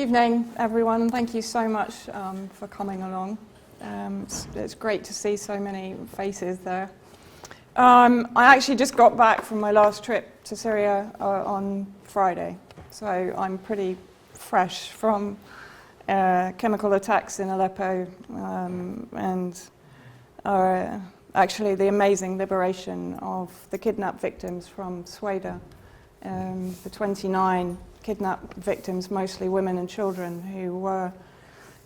evening, everyone, and thank you so much for coming along. It's great to see so many faces there. I actually just got back from my last trip to Syria on Friday, so I'm pretty fresh from chemical attacks in Aleppo and actually the amazing liberation of the kidnapped victims from Sweden. The 29 kidnapped victims, mostly women and children, who were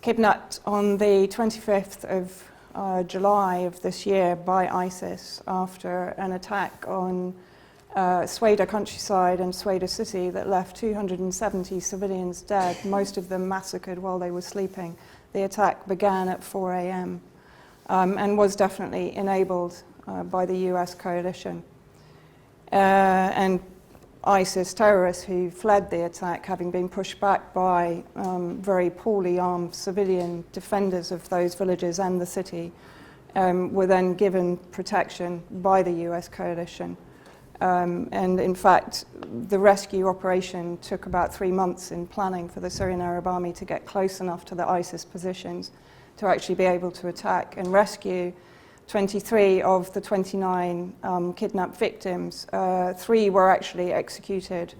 kidnapped on the 25th of July of this year by ISIS after an attack on Sweden countryside and Sweden city that left 270 civilians dead, most of them massacred while they were sleeping. The attack began at 4 a.m. And was definitely enabled by the US coalition. And ISIS terrorists who fled the attack, having been pushed back by very poorly armed civilian defenders of those villages and the city, were then given protection by the US coalition. And in fact, the rescue operation took about 3 months in planning for the Syrian Arab Army to get close enough to the ISIS positions to actually be able to attack and rescue 23 of the 29 kidnapped victims. 3 were actually executed.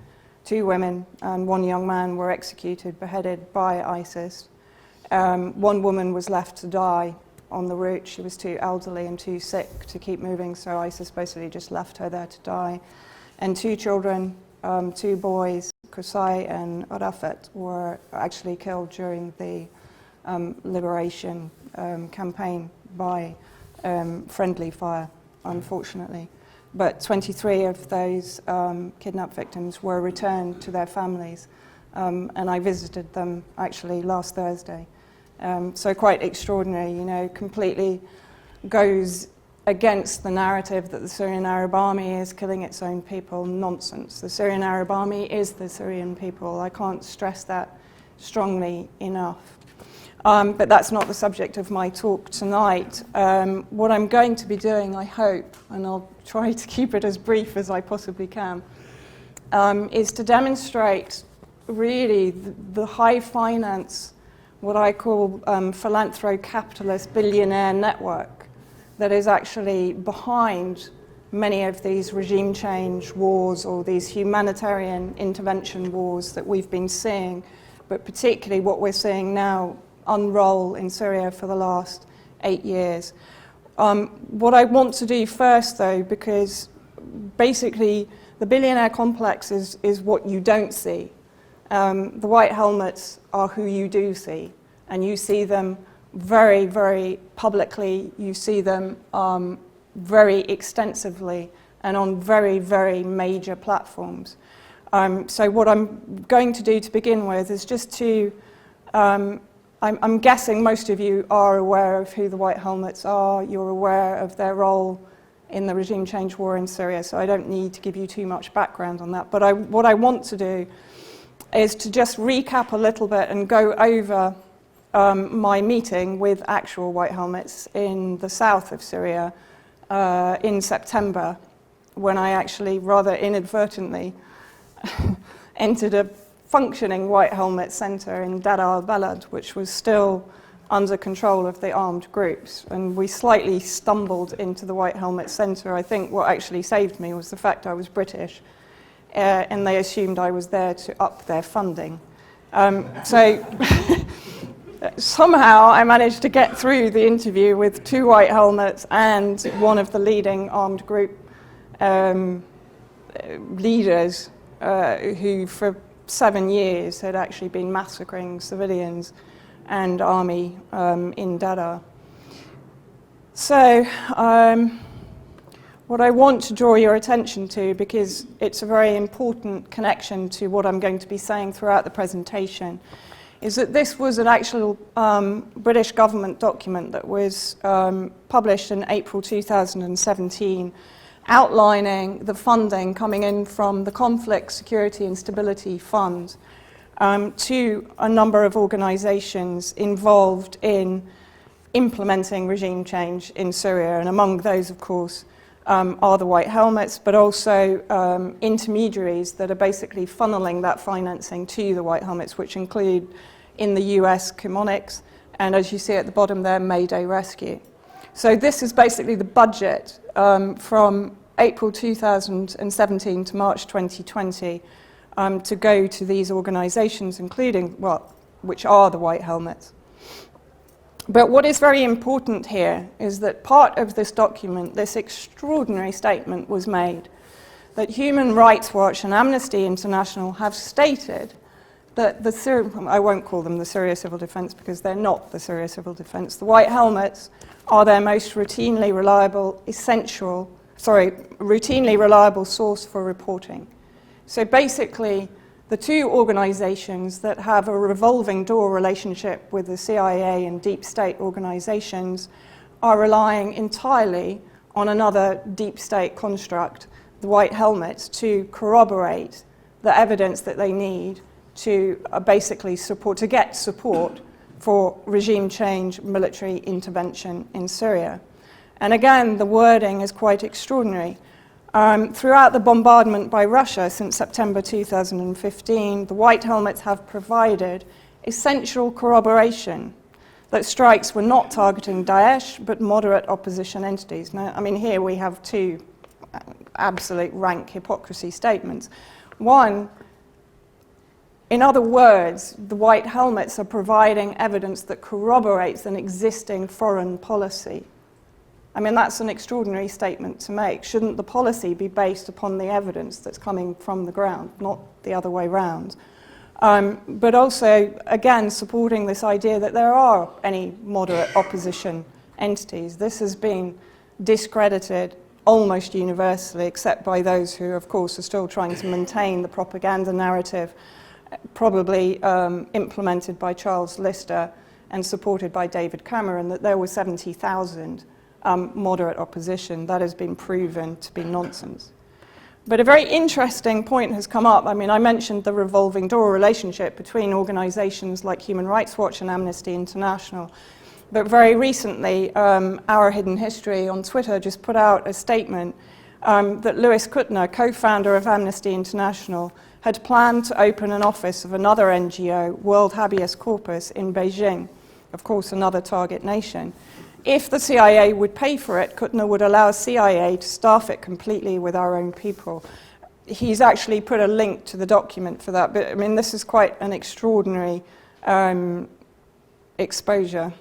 2 women and 1 young man were executed, beheaded by ISIS. 1 woman was left to die on the route. She was too elderly and too sick to keep moving, so ISIS basically just left her there to die. And 2 children, 2 boys, Qusay and Rafat, were actually killed during the liberation campaign by friendly fire, unfortunately. But 23 of those kidnapped victims were returned to their families, and I visited them actually last Thursday. So quite extraordinary, you know, completely goes against the narrative that the Syrian Arab Army is killing its own people. Nonsense. The Syrian Arab Army is the Syrian people. I can't stress that strongly enough. But that's not the subject of my talk tonight. What I'm going to be doing, I hope, and I'll try to keep it as brief as I possibly can, is to demonstrate really the high finance, what I call Anthropo Capitalist billionaire network that is actually behind many of these regime change wars or these humanitarian intervention wars that we've been seeing, but particularly what we're seeing now unroll in Syria for the last 8 years. What I want to do first, though, because basically the billionaire complex is what you don't see. The white helmets are who you do see, and you see them very, very publicly. You see them very extensively and on very, very major platforms. So what I'm going to do to begin with is just to I'm guessing most of you are aware of who the White Helmets are. You're aware of their role in the regime change war in Syria, so I don't need to give you too much background on that. But what I want to do is to just recap a little bit and go over my meeting with actual White Helmets in the south of Syria in September, when I actually rather inadvertently entered a functioning White Helmet Centre in Dar al-Balad, which was still under control of the armed groups. And we slightly stumbled into the White Helmet Centre. I think what actually saved me was the fact I was British, and they assumed I was there to up their funding. So somehow I managed to get through the interview with 2 White Helmets and one of the leading armed group leaders who for 7 years had actually been massacring civilians and army in Dada. So what I want to draw your attention to, because it's a very important connection to what I'm going to be saying throughout the presentation, is that this was an actual British government document that was published in April 2017, outlining the funding coming in from the Conflict, Security and Stability Fund to a number of organisations involved in implementing regime change in Syria, and among those, of course, are the white helmets, but also intermediaries that are basically funneling that financing to the white helmets, which include in the US Chemonics, and as you see at the bottom there, Mayday Rescue. So this is basically the budget from April 2017 to March 2020 to go to these organizations, including, well, which are the white helmets. But what is very important here is that part of this document, this extraordinary statement was made that Human Rights Watch and Amnesty International have stated that I won't call them the Syria Civil Defense because they're not the Syria Civil Defense. The white helmets are their most routinely reliable source for reporting. So basically, the two organizations that have a revolving door relationship with the CIA and deep state organizations are relying entirely on another deep state construct, the white helmets, to corroborate the evidence that they need to basically get support for regime change, military intervention in Syria. And again, the wording is quite extraordinary. Throughout the bombardment by Russia since September 2015, the white helmets have provided essential corroboration that strikes were not targeting Daesh, but moderate opposition entities. Now, I mean, here we have two absolute rank hypocrisy statements. One, in other words, the white helmets are providing evidence that corroborates an existing foreign policy. I mean, that's an extraordinary statement to make. Shouldn't the policy be based upon the evidence that's coming from the ground, not the other way round? But also, again, supporting this idea that there are any moderate opposition entities. This has been discredited almost universally, except by those who, of course, are still trying to maintain the propaganda narrative, probably implemented by Charles Lister and supported by David Cameron, that there were 70,000 moderate opposition. That has been proven to be nonsense. But a very interesting point has come up. I mean, I mentioned the revolving door relationship between organizations like Human Rights Watch and Amnesty International. But very recently, Our Hidden History on Twitter just put out a statement that Louis Kuttner, co-founder of Amnesty International, had planned to open an office of another NGO, World Habeas Corpus, in Beijing, of course another target nation. If the CIA would pay for it, Kuttner would allow CIA to staff it completely with our own people. He's actually put a link to the document for that, but I mean, this is quite an extraordinary exposure.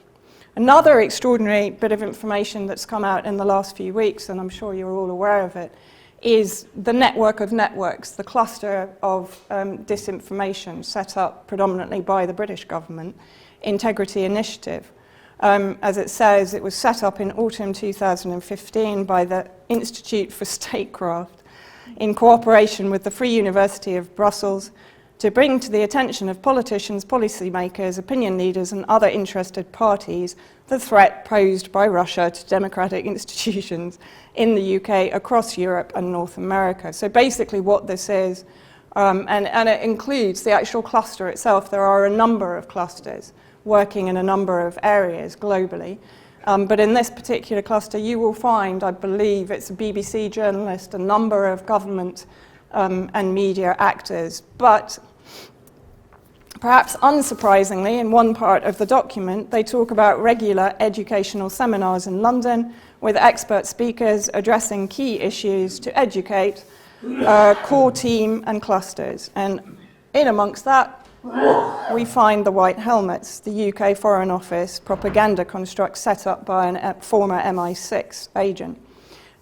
Another extraordinary bit of information that's come out in the last few weeks, and I'm sure you're all aware of it, is the network of networks, the cluster of disinformation set up predominantly by the British government, Integrity Initiative. As it says, it was set up in autumn 2015 by the Institute for Statecraft in cooperation with the Free University of Brussels to bring to the attention of politicians, policymakers, opinion leaders and other interested parties the threat posed by Russia to democratic institutions in the UK, across Europe and North America. So basically what this is, and it includes the actual cluster itself. There are a number of clusters working in a number of areas globally. But in this particular cluster, you will find, I believe it's a BBC journalist, a number of government and media actors. But perhaps unsurprisingly, in one part of the document, they talk about regular educational seminars in London with expert speakers addressing key issues to educate core team and clusters. And in amongst that, we find the white helmets, the UK Foreign Office propaganda construct set up by a former MI6 agent.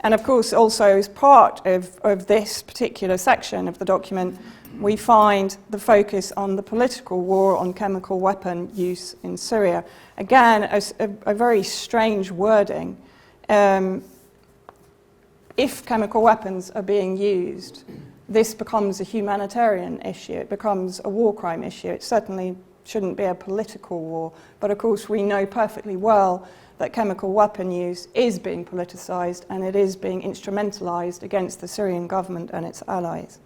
And of course, also as part of this particular section of the document, we find the focus on the political war on chemical weapon use in Syria. Again, a very strange wording. If chemical weapons are being used, this becomes a humanitarian issue. It becomes a war crime issue. It certainly shouldn't be a political war. But of course, we know perfectly well that chemical weapon use is being politicized and it is being instrumentalized against the Syrian government and its allies.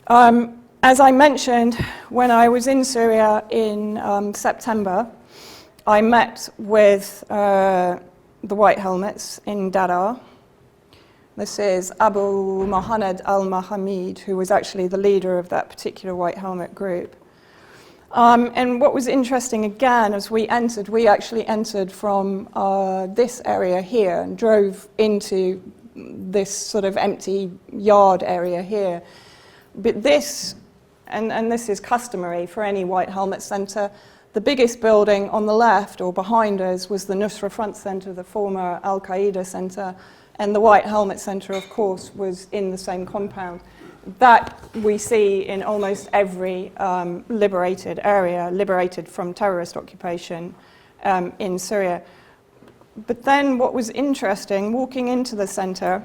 As I mentioned, when I was in Syria in September, I met with the white helmets in Daraa, This is Abu Mohammed al-Mahamid, who was actually the leader of that particular white helmet group. And what was interesting again, as we actually entered from this area here and drove into this sort of empty yard area here. But this, and this is customary for any white helmet centre, the biggest building on the left or behind us was the Nusra Front Centre, the former Al-Qaeda centre, and the White Helmet Centre, of course, was in the same compound. That we see in almost every liberated area, liberated from terrorist occupation in Syria. But then what was interesting, walking into the centre,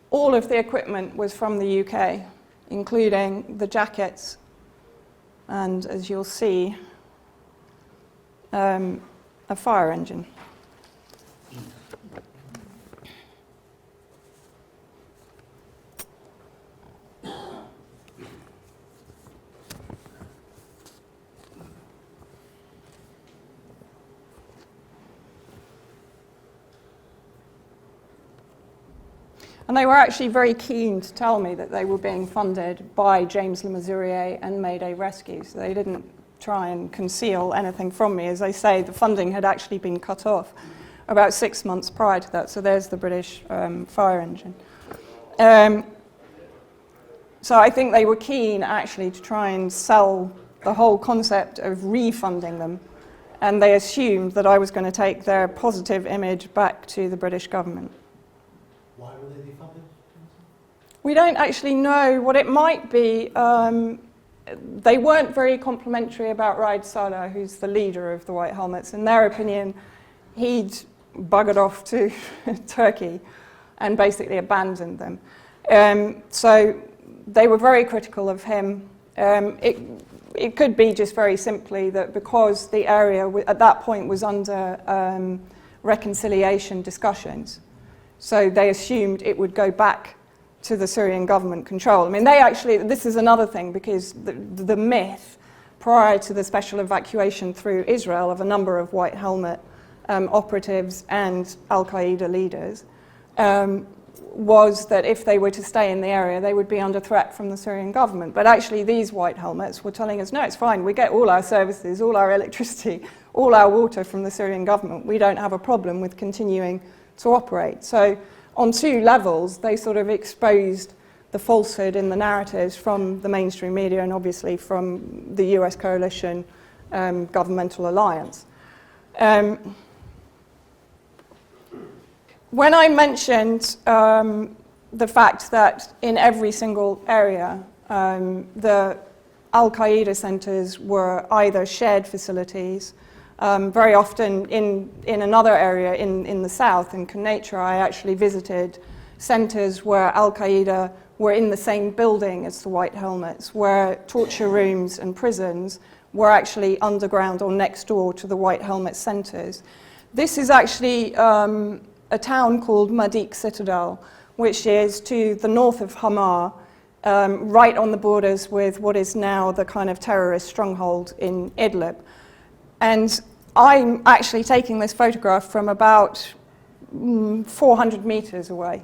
all of the equipment was from the UK, including the jackets, and as you'll see, a fire engine. And they were actually very keen to tell me that they were being funded by James Le Mesurier and Mayday Rescue. So they didn't try and conceal anything from me. As I say, the funding had actually been cut off about 6 months prior to that. So there's the British fire engine. So I think they were keen actually to try and sell the whole concept of refunding them. And they assumed that I was going to take their positive image back to the British government. Why were they defunded? We don't actually know what it might be. They weren't very complimentary about Raid Saleh, who's the leader of the White Helmets. In their opinion, he'd buggered off to Turkey and basically abandoned them. So they were very critical of him. It could be just very simply that because the area at that point was under reconciliation discussions, so they assumed it would go back to the Syrian government control. I mean, they actually, this is another thing, because the myth prior to the special evacuation through Israel of a number of White Helmet operatives and Al-Qaeda leaders was that if they were to stay in the area, they would be under threat from the Syrian government. But actually, these White Helmets were telling us, no, it's fine, we get all our services, all our electricity, all our water from the Syrian government. We don't have a problem with continuing to operate. So on two levels, they sort of exposed the falsehood in the narratives from the mainstream media and obviously from the US coalition governmental alliance. When I mentioned the fact that in every single area, the Al-Qaeda centers were either shared facilities. Very often in another area in the south, in Quneitra, I actually visited centers where Al-Qaeda were in the same building as the White Helmets, where torture rooms and prisons were actually underground or next door to the White Helmet centers. This is actually a town called Madik Citadel, which is to the north of Hama, right on the borders with what is now the kind of terrorist stronghold in Idlib. And I'm actually taking this photograph from about 400 meters away.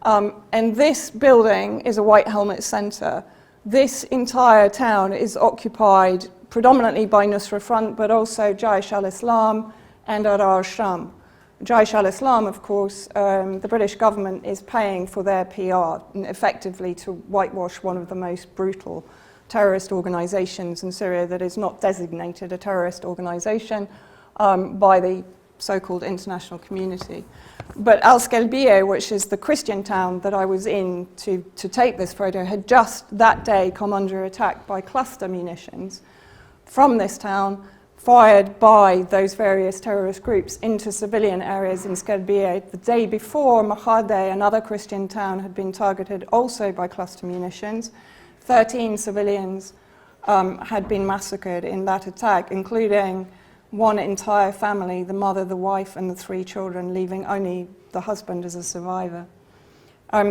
And this building is a White Helmet center. This entire town is occupied predominantly by Nusra Front, but also Jaish al-Islam and Arar Sham. Jaish al-Islam, of course, the British government is paying for their PR, effectively to whitewash one of the most brutal terrorist organizations in Syria that is not designated a terrorist organization by the so-called international community. But Al-Skelbiye, which is the Christian town that I was in to take this photo, had just that day come under attack by cluster munitions from this town, fired by those various terrorist groups into civilian areas in Skelbiye. The day before, Mahade, another Christian town, had been targeted also by cluster munitions. 13 civilians had been massacred in that attack, including one entire family, the mother, the wife, and the 3 children, leaving only the husband as a survivor.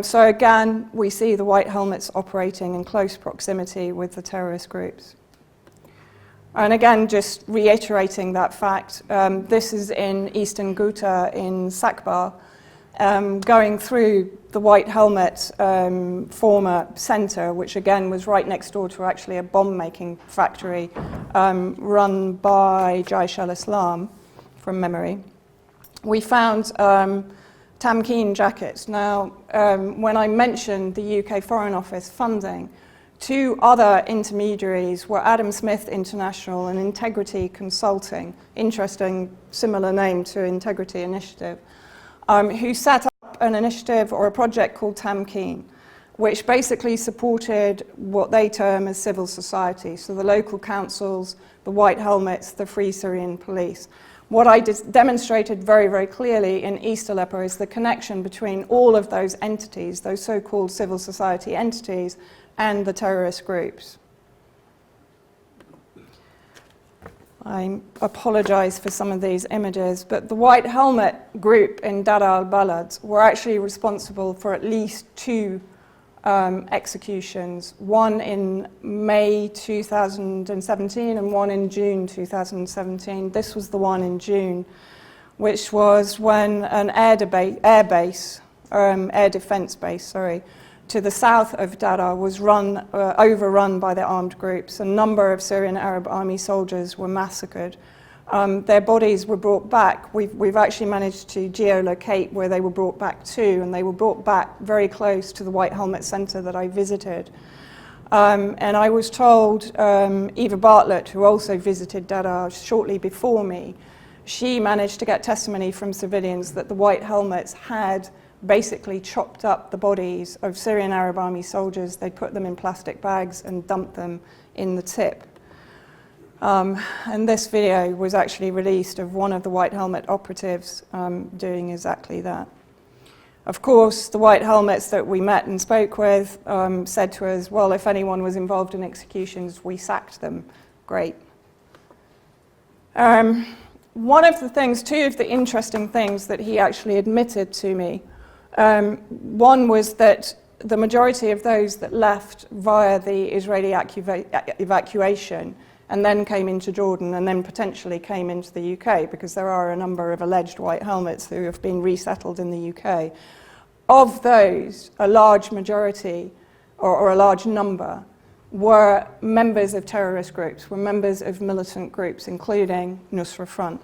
So again, we see the White Helmets operating in close proximity with the terrorist groups. And again, just reiterating that fact, this is in Eastern Ghouta in Sakbar, going through the White Helmet former centre, which again was right next door to actually a bomb-making factory run by Jaish al-Islam, from memory. We found Tamkeen jackets. Now, when I mentioned the UK Foreign Office funding, two other intermediaries were Adam Smith International and Integrity Consulting, interesting similar name to Integrity Initiative, who set up an initiative or a project called Tamkeen, which basically supported what they term as civil society, so the local councils, the White Helmets, the Free Syrian Police. What I demonstrated very, very clearly in East Aleppo is the connection between all of those entities, those so-called civil society entities, and the terrorist groups. I apologize for some of these images, but the White Helmet group in Dar al-Balad were actually responsible for at least two executions, one in May 2017 and one in June 2017. This was the one in June, which was when an air defense base, to the south of Dara was overrun by the armed groups. A number of Syrian Arab Army soldiers were massacred. Their bodies were brought back. We've actually managed to geolocate where they were brought back to, and they were brought back very close to the White Helmet Centre that I visited. And I was told, Eva Bartlett, who also visited Dara shortly before me, she managed to get testimony from civilians that the White Helmets had basically chopped up the bodies of Syrian Arab Army soldiers. They put them in plastic bags and dumped them in the tip. And this video was actually released of one of the White Helmet operatives doing exactly that. Of course, the White Helmets that we met and spoke with said to us, well, if anyone was involved in executions, we sacked them. Great. One of the things, two of the interesting things that he actually admitted to me, one was that the majority of those that left via the Israeli evacuation and then came into Jordan and then potentially came into the UK, because there are a number of alleged White Helmets who have been resettled in the UK. Of those, a large majority, or a large number, were members of terrorist groups, were members of militant groups, including Nusra Front.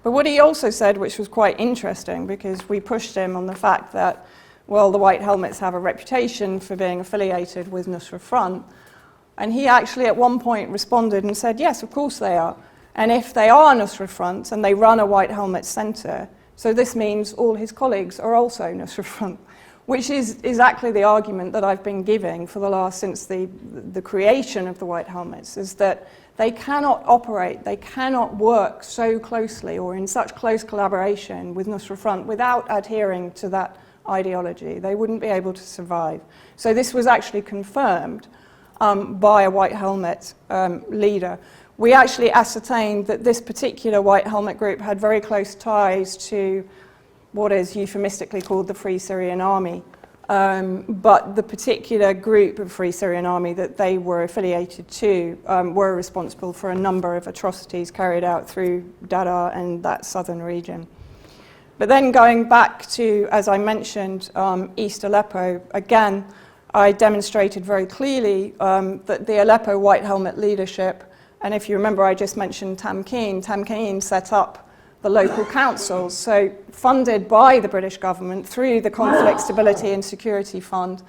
But what he also said, which was quite interesting, because we pushed him on the fact that, well, the White Helmets have a reputation for being affiliated with Nusra Front, and he actually at one point responded and said, yes, of course they are. And if they are Nusra Front and they run a White Helmet Centre, so this means all his colleagues are also Nusra Front, which is exactly the argument that I've been giving for the last, since the creation of the White Helmets, is that they cannot operate, they cannot work so closely or in such close collaboration with Nusra Front without adhering to that ideology. They wouldn't be able to survive. So this was actually confirmed by a White Helmet leader. We actually ascertained that this particular White Helmet group had very close ties to what is euphemistically called the Free Syrian Army. But the particular group of Free Syrian Army that they were affiliated to were responsible for a number of atrocities carried out through Dara and that southern region. But then going back to, as I mentioned, East Aleppo, again, I demonstrated very clearly that the Aleppo White Helmet leadership, and if you remember I just mentioned Tamkeen set up the local councils, so funded by the British government through the Conflict Stability and Security Fund.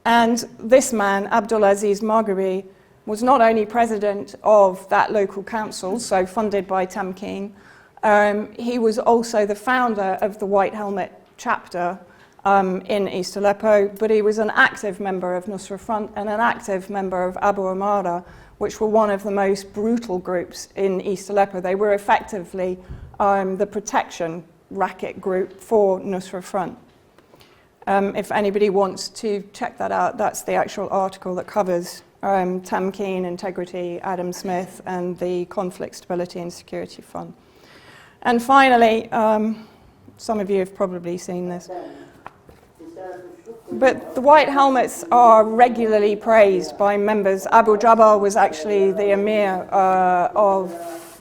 And this man, Abdulaziz Maghribi, was not only president of that local council, so funded by Tamkeen, he was also the founder of the White Helmet chapter in East Aleppo, but he was an active member of Nusra Front and an active member of Abu Amara, which were one of the most brutal groups in East Aleppo. They were effectively the protection racket group for Nusra Front. If anybody wants to check that out, that's the actual article that covers Tamkeen, Integrity, Adam Smith, and the Conflict Stability and Security Fund. And finally, some of you have probably seen this. But the white helmets are regularly praised by members. Abu Jabbar was actually the emir of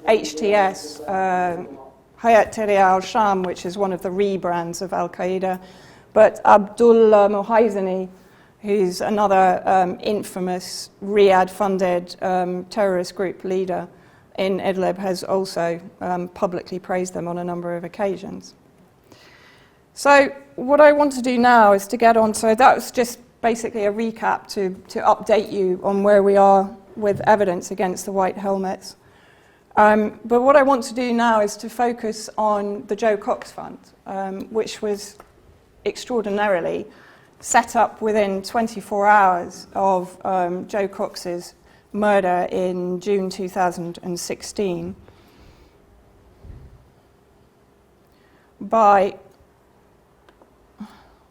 HTS, Hayat Tahrir al-Sham, which is one of the rebrands of Al-Qaeda. But Abdullah Muhaizini, who's another infamous Riyadh-funded terrorist group leader in Idlib, has also publicly praised them on a number of occasions. So what I want to do now is to get on, so that was just basically a recap to update you on where we are with evidence against the white helmets. But what I want to do now is to focus on the Jo Cox Fund, which was extraordinarily set up within 24 hours of Jo Cox's murder in June 2016 by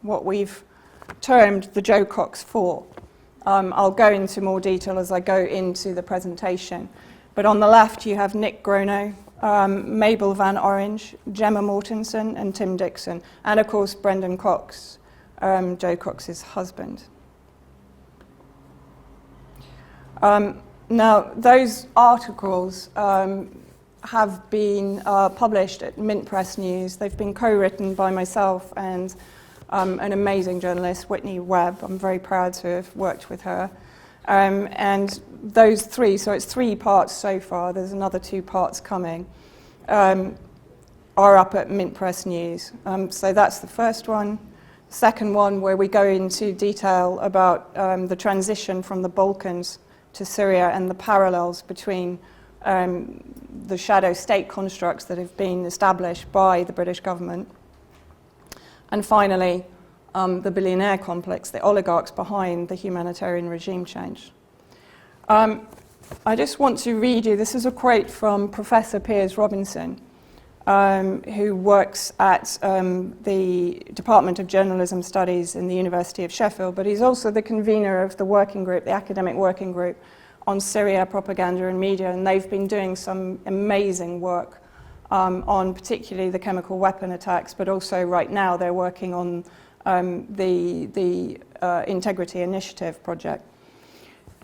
what we've termed the Jo Cox Four. I'll go into more detail as I go into the presentation. But on the left you have Nick Grono, Mabel Van Orange, Gemma Mortensen and Tim Dixon, and of course Brendan Cox, Jo Cox's husband. Now those articles have been published at Mint Press News. They've been co-written by myself and an amazing journalist, Whitney Webb. I'm very proud to have worked with her. And those three, so it's 3 parts so far, there's another 2 parts coming, are up at Mint Press News. So that's the first one. Second one, where we go into detail about the transition from the Balkans to Syria and the parallels between the shadow state constructs that have been established by the British government. And finally, the billionaire complex, the oligarchs behind the humanitarian regime change. I just want to read you, this is a quote from Professor Piers Robinson, who works at the Department of Journalism Studies in the University of Sheffield, but he's also the convener of the working group, the academic working group on Syria, propaganda and media, and they've been doing some amazing work on particularly the chemical weapon attacks, but also right now they're working on the Integrity Initiative project.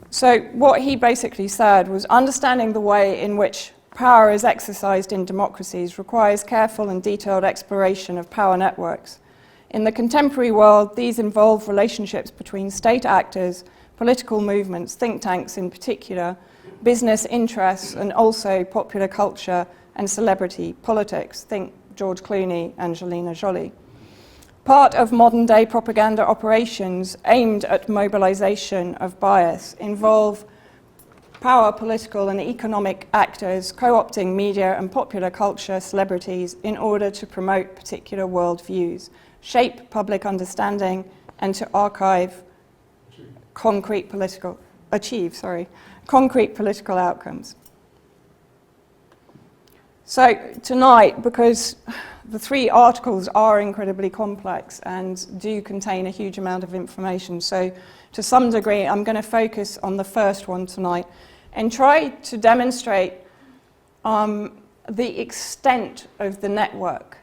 So what he basically said was, understanding the way in which power is exercised in democracies requires careful and detailed exploration of power networks. In the contemporary world, these involve relationships between state actors, political movements, think tanks in particular, business interests, and also popular culture and celebrity politics. Think George Clooney, Angelina Jolie. Part of modern-day propaganda operations aimed at mobilization of bias involve power, political and economic actors co-opting media and popular culture celebrities in order to promote particular worldviews, shape public understanding, and to achieve concrete political outcomes. So tonight, because the 3 articles are incredibly complex and do contain a huge amount of information, so to some degree I'm going to focus on the first one tonight and try to demonstrate the extent of the network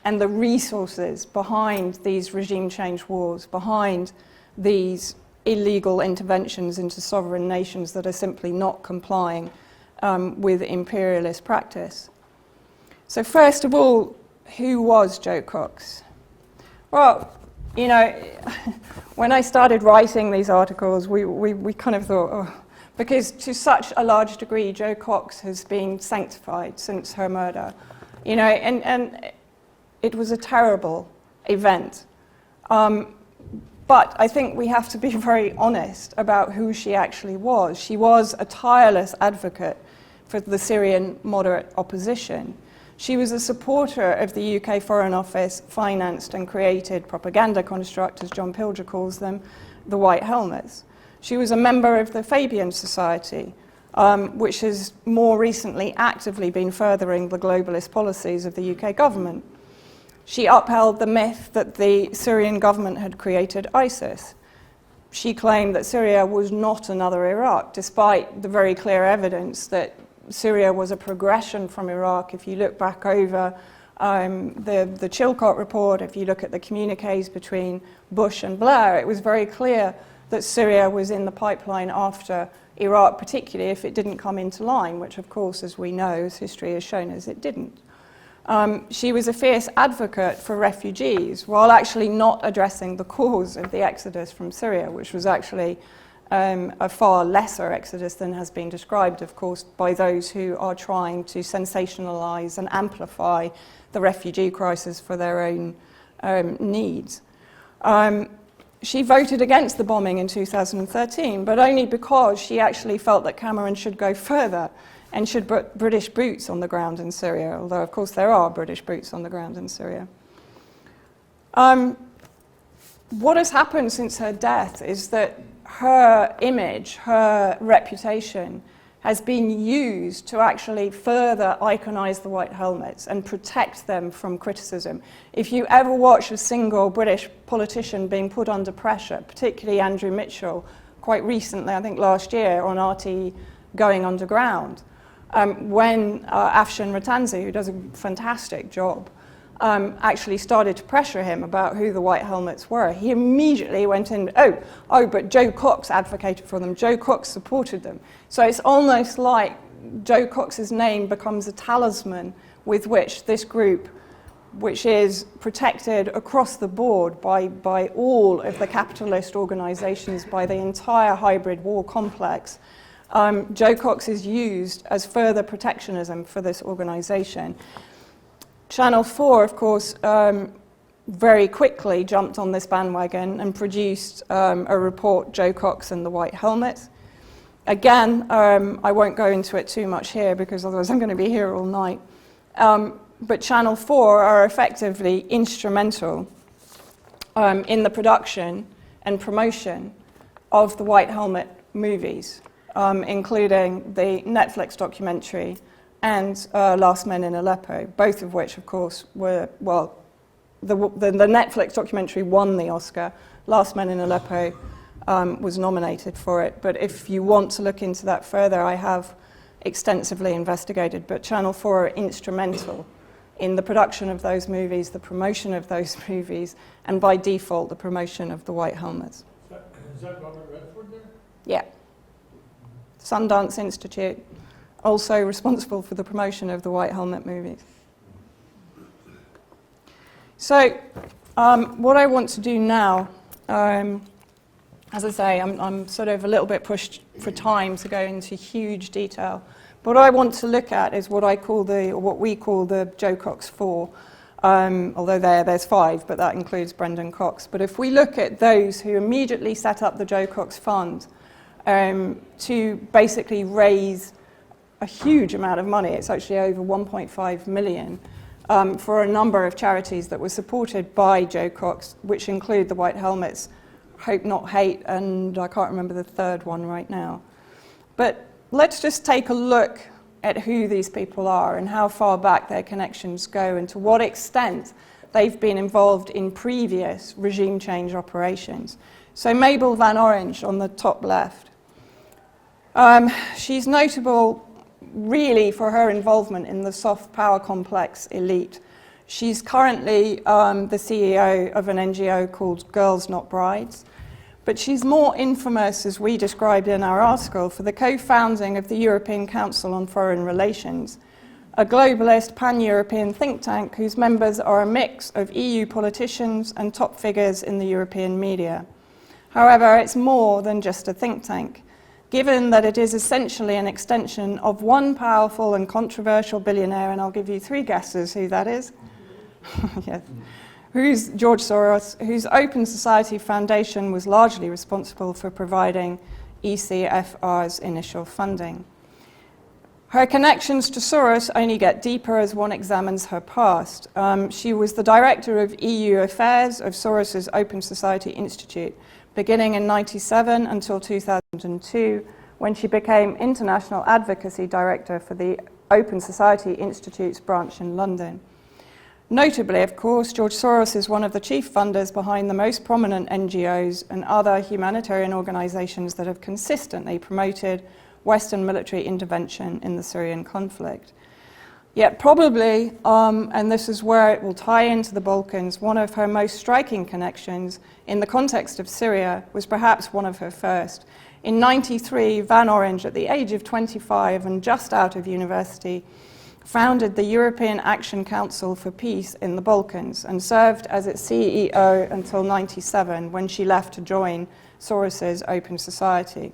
and the resources behind these regime change wars, behind these illegal interventions into sovereign nations that are simply not complying with imperialist practice. So first of all, who was Jo Cox? Well, you know, when I started writing these articles, we kind of thought, oh, because to such a large degree, Jo Cox has been sanctified since her murder, you know, and it was a terrible event. But I think we have to be very honest about who she actually was. She was a tireless advocate for the Syrian moderate opposition. She was a supporter of the UK Foreign Office financed and created propaganda construct, as John Pilger calls them, the White Helmets. She was a member of the Fabian Society, which has more recently actively been furthering the globalist policies of the UK government. She upheld the myth that the Syrian government had created ISIS. She claimed that Syria was not another Iraq, despite the very clear evidence that Syria was a progression from Iraq. If you look back over The Chilcot report, if you look at the communiques between Bush and Blair, it was very clear that Syria was in the pipeline after Iraq, particularly if it didn't come into line, which of course, as we know, as history has shown us, it didn't. She was a fierce advocate for refugees, while actually not addressing the cause of the exodus from Syria, which was actually a far lesser exodus than has been described, of course, by those who are trying to sensationalize and amplify the refugee crisis for their own needs. She voted against the bombing in 2013, but only because she actually felt that Cameron should go further and should put British boots on the ground in Syria, although of course there are British boots on the ground in Syria. What has happened since her death is that her image, her reputation, has been used to actually further iconize the White Helmets and protect them from criticism. If you ever watch a single British politician being put under pressure, particularly Andrew Mitchell, quite recently, I think last year, on RT Going Underground, when Afshan Rattansi, who does a fantastic job, actually started to pressure him about who the White Helmets were, he immediately went in, but Jo Cox advocated for them, Jo Cox supported them. So it's almost like Jo Cox's name becomes a talisman with which this group, which is protected across the board by all of the capitalist organizations, by the entire hybrid war complex, Jo Cox is used as further protectionism for this organization. Channel 4, of course, very quickly jumped on this bandwagon and produced a report, Jo Cox and the White Helmets. Again, I won't go into it too much here because otherwise I'm going to be here all night. But Channel 4 are effectively instrumental in the production and promotion of the White Helmet movies, including the Netflix documentary and Last Men in Aleppo, both of which, of course, were, well, the Netflix documentary won the Oscar. Last Men in Aleppo was nominated for it. But if you want to look into that further, I have extensively investigated. But Channel 4 are instrumental in the production of those movies, the promotion of those movies, and by default, the promotion of the White Helmets. Is that Robert Redford there? Yeah. Sundance Institute, also responsible for the promotion of the White Helmet movies. So, what I want to do now, as I say, I'm sort of a little bit pushed for time to go into huge detail. What I want to look at is what we call the Jo Cox 4, although there's 5, but that includes Brendan Cox. But if we look at those who immediately set up the Jo Cox Fund to basically raise a huge amount of money, it's actually over 1.5 million, for a number of charities that were supported by Jo Cox, which include the White Helmets, Hope Not Hate, and I can't remember the third one right now. But let's just take a look at who these people are and how far back their connections go and to what extent they've been involved in previous regime change operations. So Mabel Van Orange on the top left. She's notable really for her involvement in the soft power complex elite. She's currently the CEO of an NGO called Girls Not Brides, but she's more infamous, as we described in our article, for the co-founding of the European Council on Foreign Relations, a globalist pan-European think tank whose members are a mix of EU politicians and top figures in the European media. However, it's more than just a think tank, given that it is essentially an extension of one powerful and controversial billionaire, and I'll give you 3 guesses who that is. Yes. Who's George Soros, whose Open Society Foundation was largely responsible for providing ECFR's initial funding. Her connections to Soros only get deeper as one examines her past. She was the director of EU affairs of Soros's Open Society Institute, beginning in 1997 until 2002, when she became International Advocacy Director for the Open Society Institute's branch in London. Notably, of course, George Soros is one of the chief funders behind the most prominent NGOs and other humanitarian organizations that have consistently promoted Western military intervention in the Syrian conflict. Yet probably, and this is where it will tie into the Balkans, one of her most striking connections in the context of Syria was perhaps one of her first. In '93, Van Orange, at the age of 25 and just out of university, founded the European Action Council for Peace in the Balkans and served as its CEO until '97, when she left to join Soros's Open Society.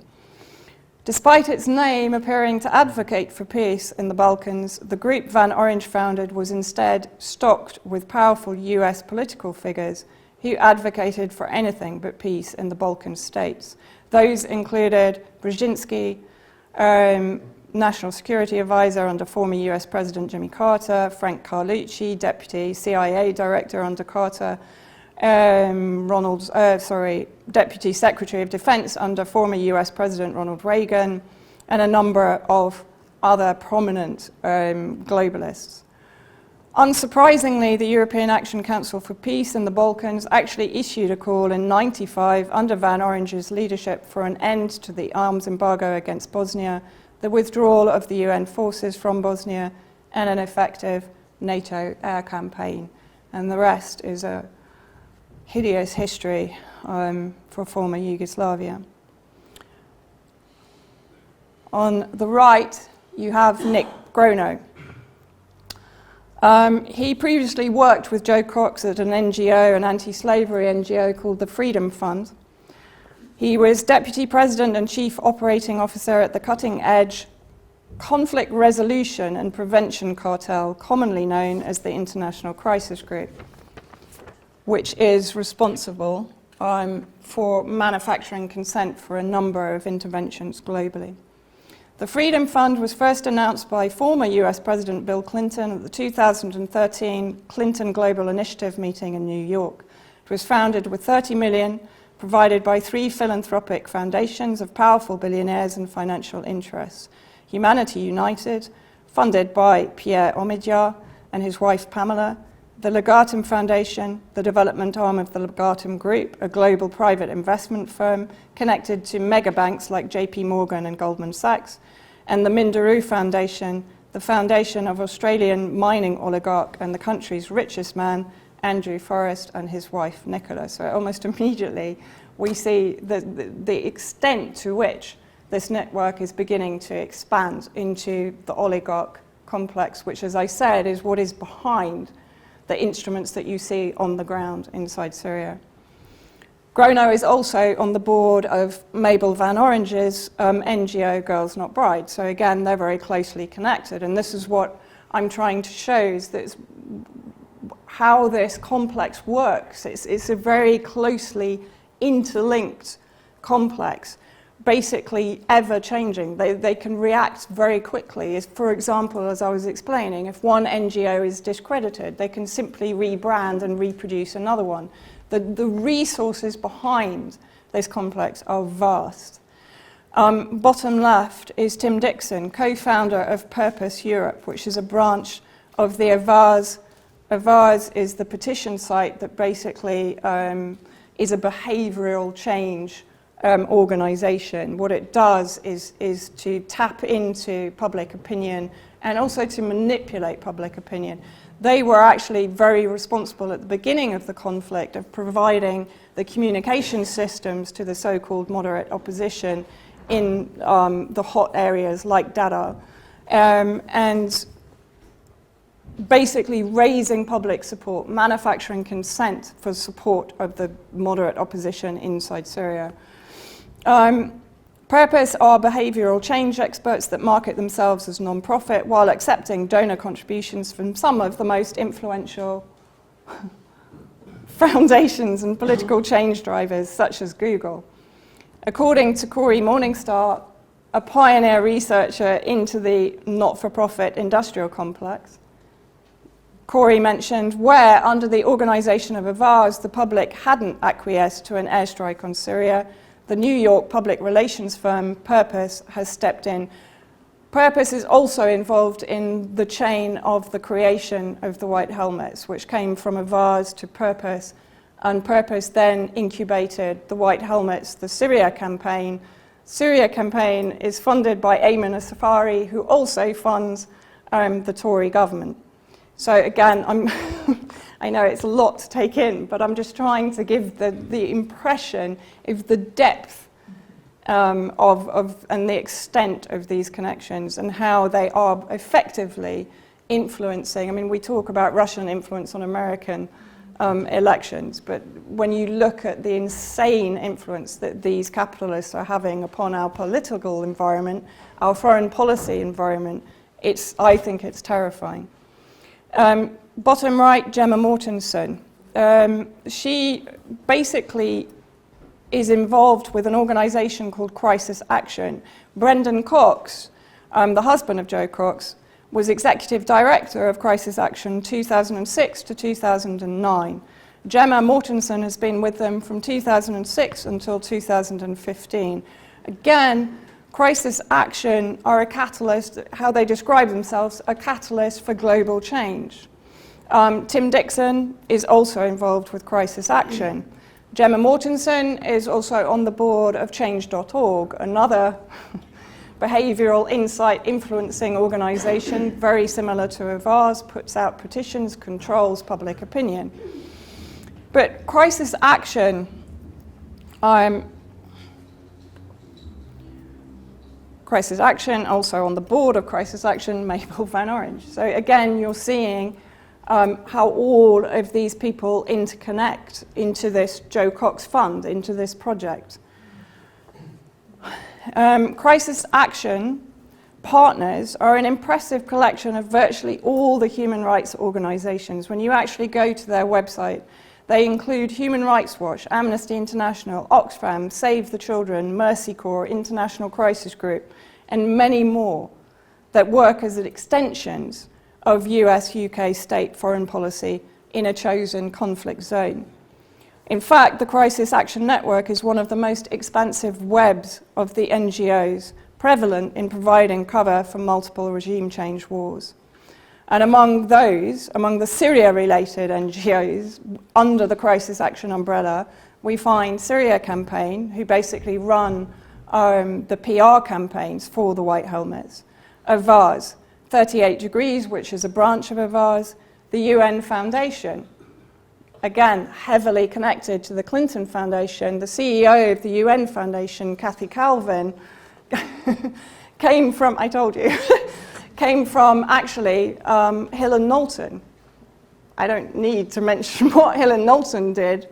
Despite its name appearing to advocate for peace in the Balkans, the group Van Orange founded was instead stocked with powerful US political figures who advocated for anything but peace in the Balkan states. Those included Brzezinski, National Security Advisor under former US President Jimmy Carter, Frank Carlucci, Deputy CIA Director under Carter, Deputy Secretary of Defense under former US President Ronald Reagan, and a number of other prominent globalists. Unsurprisingly, the European Action Council for Peace in the Balkans actually issued a call in '95 under Van Orange's leadership for an end to the arms embargo against Bosnia, the withdrawal of the UN forces from Bosnia, and an effective NATO air campaign. And the rest is a hideous history for former Yugoslavia. On the right, you have Nick Grono. He previously worked with Jo Cox at an NGO, an anti-slavery NGO called the Freedom Fund. He was Deputy President and Chief Operating Officer at the Cutting Edge Conflict Resolution and Prevention Cartel, commonly known as the International Crisis Group, which is responsible for manufacturing consent for a number of interventions globally. The Freedom Fund was first announced by former US President Bill Clinton at the 2013 Clinton Global Initiative meeting in New York. It was founded with $30 million, provided by 3 philanthropic foundations of powerful billionaires and financial interests. Humanity United, funded by Pierre Omidyar and his wife Pamela, the Legatum Foundation, the development arm of the Legatum Group, a global private investment firm connected to mega banks like JP Morgan and Goldman Sachs, and the Minderoo Foundation, the foundation of Australian mining oligarch and the country's richest man, Andrew Forrest, and his wife Nicola. So almost immediately we see the extent to which this network is beginning to expand into the oligarch complex, which, as I said, is what is behind the instruments that you see on the ground inside Syria. Grono is also on the board of Mabel Van Orange's NGO Girls Not Brides. So again, they're very closely connected. And this is what I'm trying to show, is that how this complex works. It's a very closely interlinked complex, basically ever-changing. They can react very quickly. For example, as I was explaining, if one NGO is discredited, they can simply rebrand and reproduce another one. The resources behind this complex are vast. Bottom left is Tim Dixon, co-founder of Purpose Europe, which is a branch of the Avaz. Avaz is the petition site that basically is a behavioral change organization. What it does is to tap into public opinion and also to manipulate public opinion. They were actually very responsible at the beginning of the conflict of providing the communication systems to the so-called moderate opposition in the hot areas like Dada, and basically raising public support, manufacturing consent for support of the moderate opposition inside Syria. Purpose are behavioral change experts that market themselves as non-profit while accepting donor contributions from some of the most influential foundations and political change drivers, such as Google. According to Corey Morningstar, a pioneer researcher into the not-for-profit industrial complex, Corey mentioned where, under the organization of Avaz, the public hadn't acquiesced to an airstrike on Syria, the New York public relations firm Purpose has stepped in. Purpose is also involved in the chain of the creation of the White Helmets, which came from Avaz to Purpose, and Purpose then incubated the White Helmets, the Syria campaign. Syria campaign is funded by Ayman Safari, who also funds the Tory government. So again, I know it's a lot to take in, but I'm just trying to give the impression of the depth and the extent of these connections and how they are effectively influencing. I mean, we talk about Russian influence on American elections, but when you look at the insane influence that these capitalists are having upon our political environment, our foreign policy environment, I think it's terrifying. Bottom right, Gemma Mortensen. She basically is involved with an organisation called Crisis Action. Brendan Cox, the husband of Jo Cox, was executive director of Crisis Action 2006 to 2009. Gemma Mortensen has been with them from 2006 until 2015. Again, Crisis Action are a catalyst, how they describe themselves, a catalyst for global change. Tim Dixon is also involved with Crisis Action. Gemma Mortensen is also on the board of Change.org, another behavioural insight influencing organisation, very similar to ours, puts out petitions, controls public opinion. But Crisis Action, also on the board of Crisis Action, Mabel Van Orange. So again, you're seeing how all of these people interconnect into this Jo Cox fund, into this project. Crisis Action partners are an impressive collection of virtually all the human rights organisations. When you actually go to their website, they include Human Rights Watch, Amnesty International, Oxfam, Save the Children, Mercy Corps, International Crisis Group, and many more that work as extensions of US-UK state foreign policy in a chosen conflict zone. In fact, the Crisis Action Network is one of the most expansive webs of the NGOs prevalent in providing cover for multiple regime change wars. And among the Syria-related NGOs under the Crisis Action umbrella, we find Syria Campaign, who basically run the PR campaigns for the White Helmets, Avaz, 38 Degrees, which is a branch of Avaz, the UN Foundation, again, heavily connected to the Clinton Foundation. The CEO of the UN Foundation, Kathy Calvin, came from, I told you, came from actually Hill and Knowlton. I don't need to mention what Hill and Knowlton did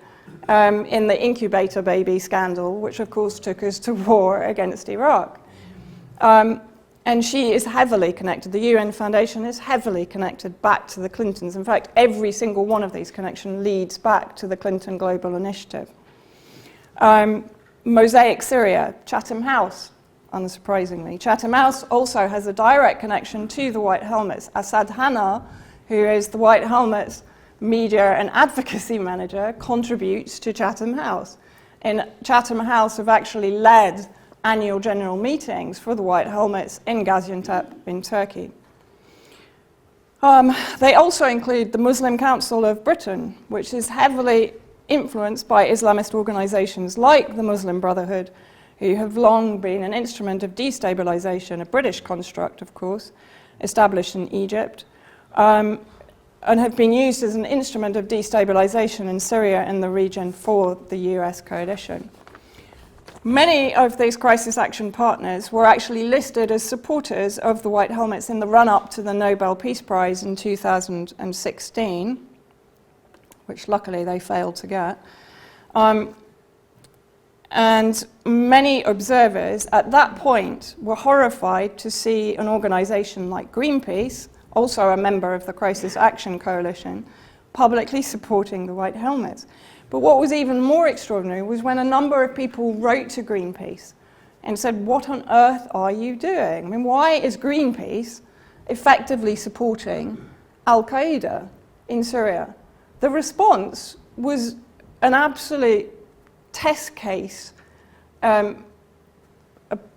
in the incubator baby scandal, which of course took us to war against Iraq. And she is heavily connected. The UN Foundation is heavily connected back to the Clintons. In fact, every single one of these connections leads back to the Clinton Global Initiative. Mosaic Syria, Chatham House, unsurprisingly. Chatham House also has a direct connection to the White Helmets. Asad Hanna, who is the White Helmets media and advocacy manager, contributes to Chatham House. And Chatham House have actually led annual general meetings for the White Helmets in Gaziantep in Turkey. They also include the Muslim Council of Britain, which is heavily influenced by Islamist organisations like the Muslim Brotherhood, who have long been an instrument of destabilisation, a British construct, of course, established in Egypt, and have been used as an instrument of destabilisation in Syria and the region for the US coalition. Many of these crisis action partners were actually listed as supporters of the White Helmets in the run-up to the Nobel Peace Prize in 2016, which luckily they failed to get. And many observers at that point were horrified to see an organisation like Greenpeace, also a member of the Crisis Action Coalition, publicly supporting the White Helmets. But what was even more extraordinary was when a number of people wrote to Greenpeace and said, what on earth are you doing? I mean, why is Greenpeace effectively supporting Al-Qaeda in Syria? The response was an absolute test case, a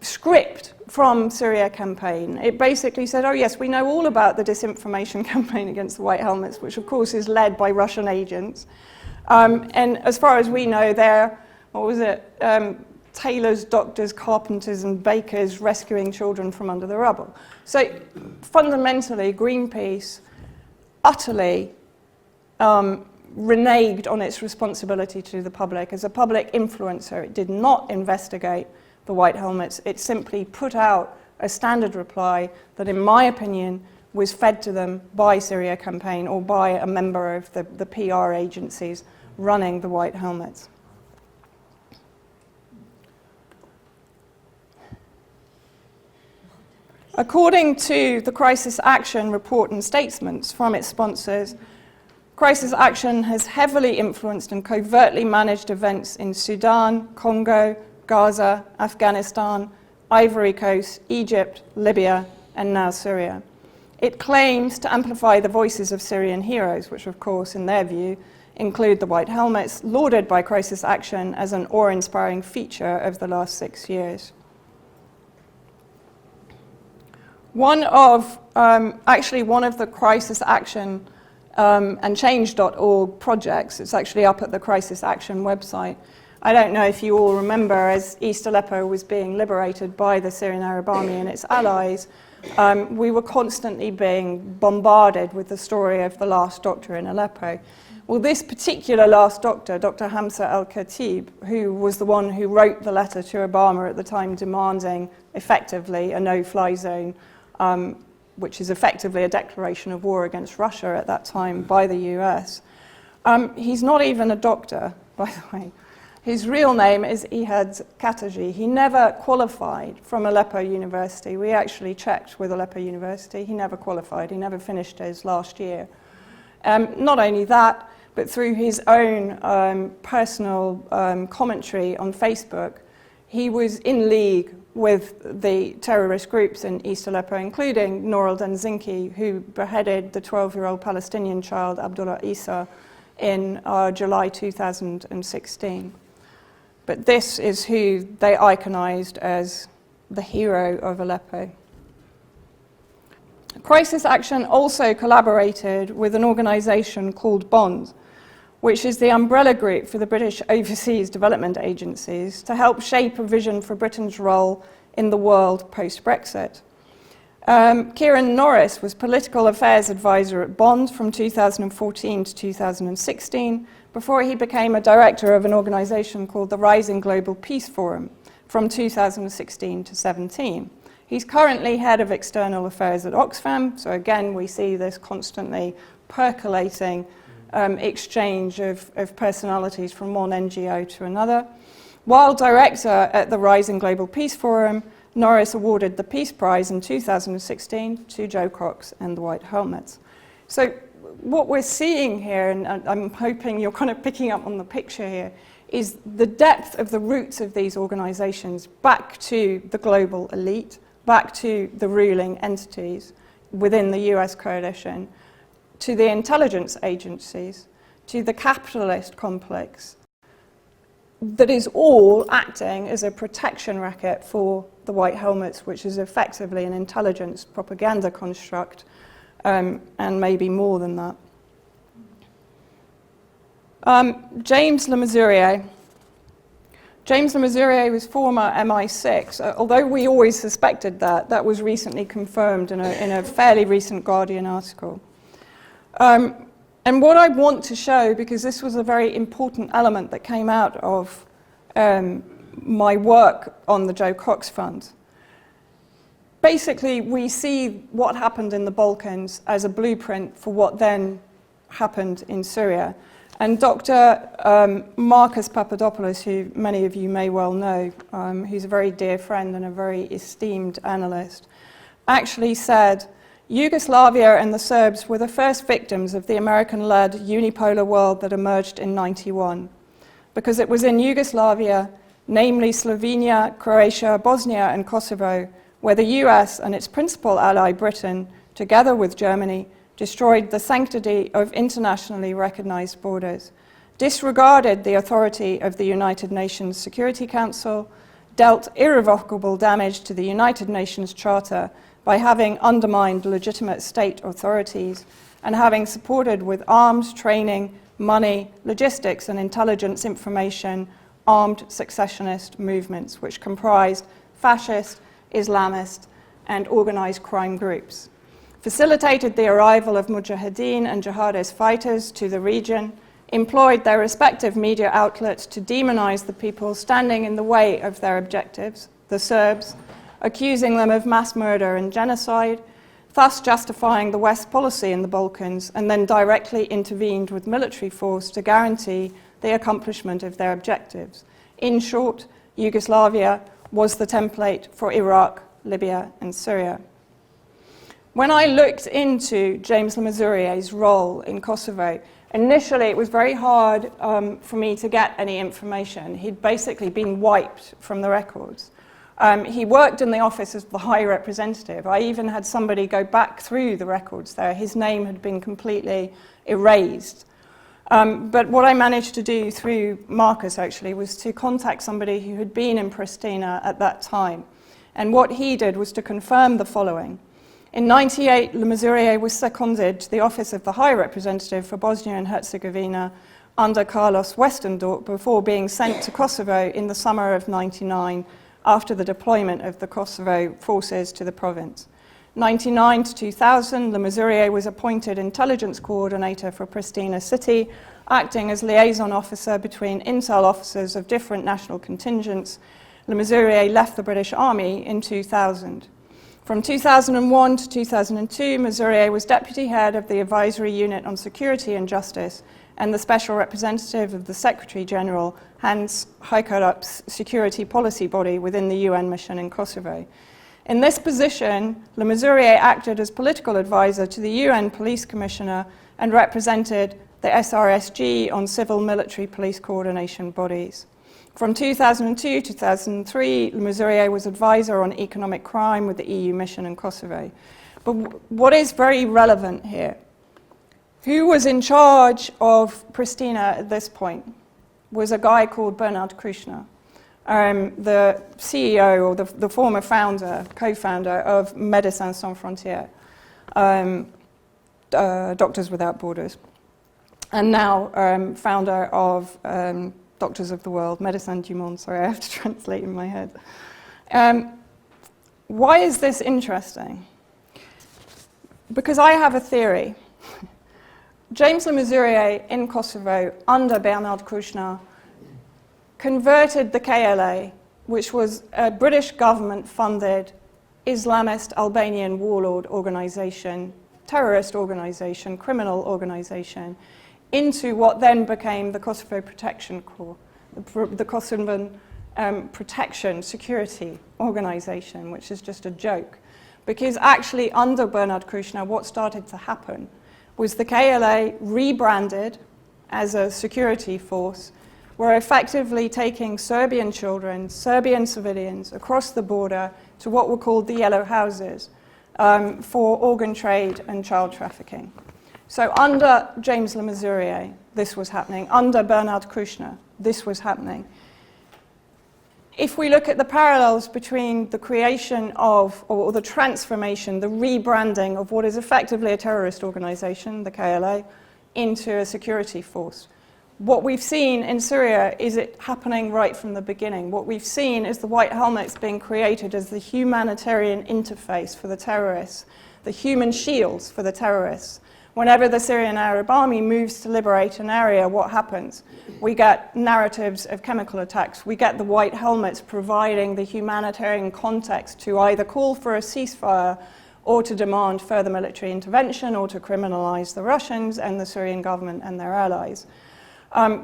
script from Syria Campaign. It basically said, oh yes, we know all about the disinformation campaign against the White Helmets, which of course is led by Russian agents. And as far as we know, they're, tailors, doctors, carpenters and bakers rescuing children from under the rubble. So fundamentally, Greenpeace utterly reneged on its responsibility to the public. As a public influencer, it did not investigate the White Helmets. It simply put out a standard reply that, in my opinion, was fed to them by Syria Campaign or by a member of the PR agencies running the White Helmets. According to the Crisis Action report and statements from its sponsors, Crisis Action has heavily influenced and covertly managed events in Sudan, Congo, Gaza, Afghanistan, Ivory Coast, Egypt, Libya, and now Syria. It claims to amplify the voices of Syrian heroes, which of course, in their view, include the White Helmets, lauded by Crisis Action as an awe-inspiring feature of the last 6 years. One of the Crisis Action and Change.org projects, it's actually up at the Crisis Action website. I don't know if you all remember, as East Aleppo was being liberated by the Syrian Arab Army and its allies, we were constantly being bombarded with the story of the last doctor in Aleppo. Well, this particular last doctor, Dr. Hamza al-Khatib, who was the one who wrote the letter to Obama at the time demanding effectively a no-fly zone, which is effectively a declaration of war against Russia at that time by the US. He's not even a doctor, by the way. His real name is Ihad Kataji. He never qualified from Aleppo University. We actually checked with Aleppo University. He never qualified. He never finished his last year. Not only that, but through his own personal commentary on Facebook, he was in league with the terrorist groups in East Aleppo, including Nour al-Zinki, who beheaded the 12-year-old Palestinian child Abdullah Isa in July 2016. But this is who they iconized as the hero of Aleppo. Crisis Action also collaborated with an organization called BOND, which is the umbrella group for the British Overseas Development Agencies, to help shape a vision for Britain's role in the world post-Brexit. Kieran Norris was Political Affairs Advisor at BOND from 2014 to 2016, before he became a director of an organization called the Rising Global Peace Forum from 2016 to 17. He's currently head of external affairs at Oxfam, so again we see this constantly percolating exchange of personalities from one NGO to another. While director at the Rising Global Peace Forum, Norris awarded the Peace Prize in 2016 to Jo Cox and the White Helmets. So what we're seeing here, and I'm hoping you're kind of picking up on the picture here, is the depth of the roots of these organizations back to the global elite, back to the ruling entities within the US coalition, to the intelligence agencies, to the capitalist complex, that is all acting as a protection racket for the White Helmets, which is effectively an intelligence propaganda construct, and maybe more than that. James Le Mesurier. James Le Mesurier was former MI6, although we always suspected that. That was recently confirmed in a fairly recent Guardian article. And what I want to show, because this was a very important element that came out of my work on the Jo Cox Fund. Basically, we see what happened in the Balkans as a blueprint for what then happened in Syria. And Dr. Marcus Papadopoulos, who many of you may well know, who's a very dear friend and a very esteemed analyst, actually said, Yugoslavia and the Serbs were the first victims of the American-led unipolar world that emerged in '91, because it was in Yugoslavia, namely Slovenia, Croatia, Bosnia and Kosovo, where the US and its principal ally Britain, together with Germany, destroyed the sanctity of internationally recognized borders, disregarded the authority of the United Nations Security Council, dealt irrevocable damage to the United Nations Charter by having undermined legitimate state authorities and having supported with arms, training, money, logistics and intelligence information armed secessionist movements, which comprised fascist, Islamist, and organized crime groups, facilitated the arrival of mujahideen and jihadist fighters to the region, employed their respective media outlets to demonize the people standing in the way of their objectives, the Serbs, accusing them of mass murder and genocide, thus justifying the West policy in the Balkans, and then directly intervened with military force to guarantee the accomplishment of their objectives. In short, Yugoslavia was the template for Iraq, Libya, and Syria. When I looked into James Le Mesurier's role in Kosovo, initially it was very hard for me to get any information. He'd basically been wiped from the records. He worked in the office as the High Representative. I even had somebody go back through the records there. His name had been completely erased. But what I managed to do through Marcus, actually, was to contact somebody who had been in Pristina at that time. And what he did was to confirm the following. In 1998, Le Mesurier was seconded to the office of the High Representative for Bosnia and Herzegovina under Carlos Westendorp before being sent to Kosovo in the summer of 1999 after the deployment of the Kosovo forces to the province. 1999 to 2000, Le Mesurier was appointed intelligence coordinator for Pristina City, acting as liaison officer between intel officers of different national contingents. Le Mesurier left the British Army in 2000. From 2001 to 2002, Mesurier was deputy head of the Advisory Unit on Security and Justice and the special representative of the Secretary General, Hans Heikerup's security policy body within the UN mission in Kosovo. In this position, Le Mesurier acted as political advisor to the UN Police Commissioner and represented the SRSG on civil-military police coordination bodies. From 2002 to 2003, Le Mesurier was advisor on economic crime with the EU mission in Kosovo. But what is very relevant here, who was in charge of Pristina at this point was a guy called Bernard Kouchner, the CEO or the former founder, co-founder of Médecins Sans Frontières, Doctors Without Borders, and now founder of Doctors of the World, Médecins du Monde. Sorry, I have to translate in my head. Why is this interesting? Because I have a theory. James Le Mesurier in Kosovo, under Bernard Kouchner, converted the KLA, which was a British government-funded Islamist Albanian warlord organization, terrorist organization, criminal organization, into what then became the Kosovo Protection Corps, the Kosovan Protection Security Organization, which is just a joke. Because actually, under Bernard Kouchner, what started to happen was the KLA rebranded as a security force, were effectively taking Serbian children, Serbian civilians, across the border to what were called the Yellow Houses for organ trade and child trafficking. So under James Le Mesurier, this was happening. Under Bernard Kouchner, this was happening. If we look at the parallels between the creation of, or the transformation, the rebranding of what is effectively a terrorist organization, the KLA, into a security force, what we've seen in Syria is it happening right from the beginning. What we've seen is the white helmets being created as the humanitarian interface for the terrorists, the human shields for the terrorists. Whenever the Syrian Arab army moves to liberate an area, what happens? We get narratives of chemical attacks. We get the white helmets providing the humanitarian context to either call for a ceasefire or to demand further military intervention or to criminalize the Russians and the Syrian government and their allies.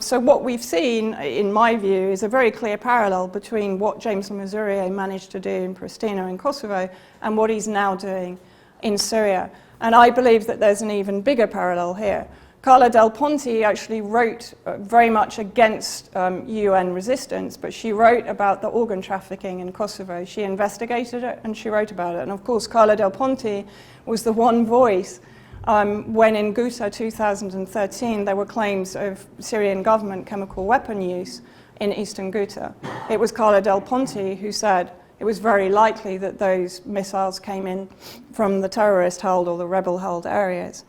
So what we've seen, in my view, is a very clear parallel between what James Le Mesurier managed to do in Pristina in Kosovo and what he's now doing in Syria. And I believe that there's an even bigger parallel here. Carla Del Ponte actually wrote very much against UN resistance, but she wrote about the organ trafficking in Kosovo. She investigated it and she wrote about it. And of course, Carla Del Ponte was the one voice when in Ghouta 2013 there were claims of Syrian government chemical weapon use in eastern Ghouta. It was Carla Del Ponte who said it was very likely that those missiles came in from the terrorist-held or the rebel-held areas.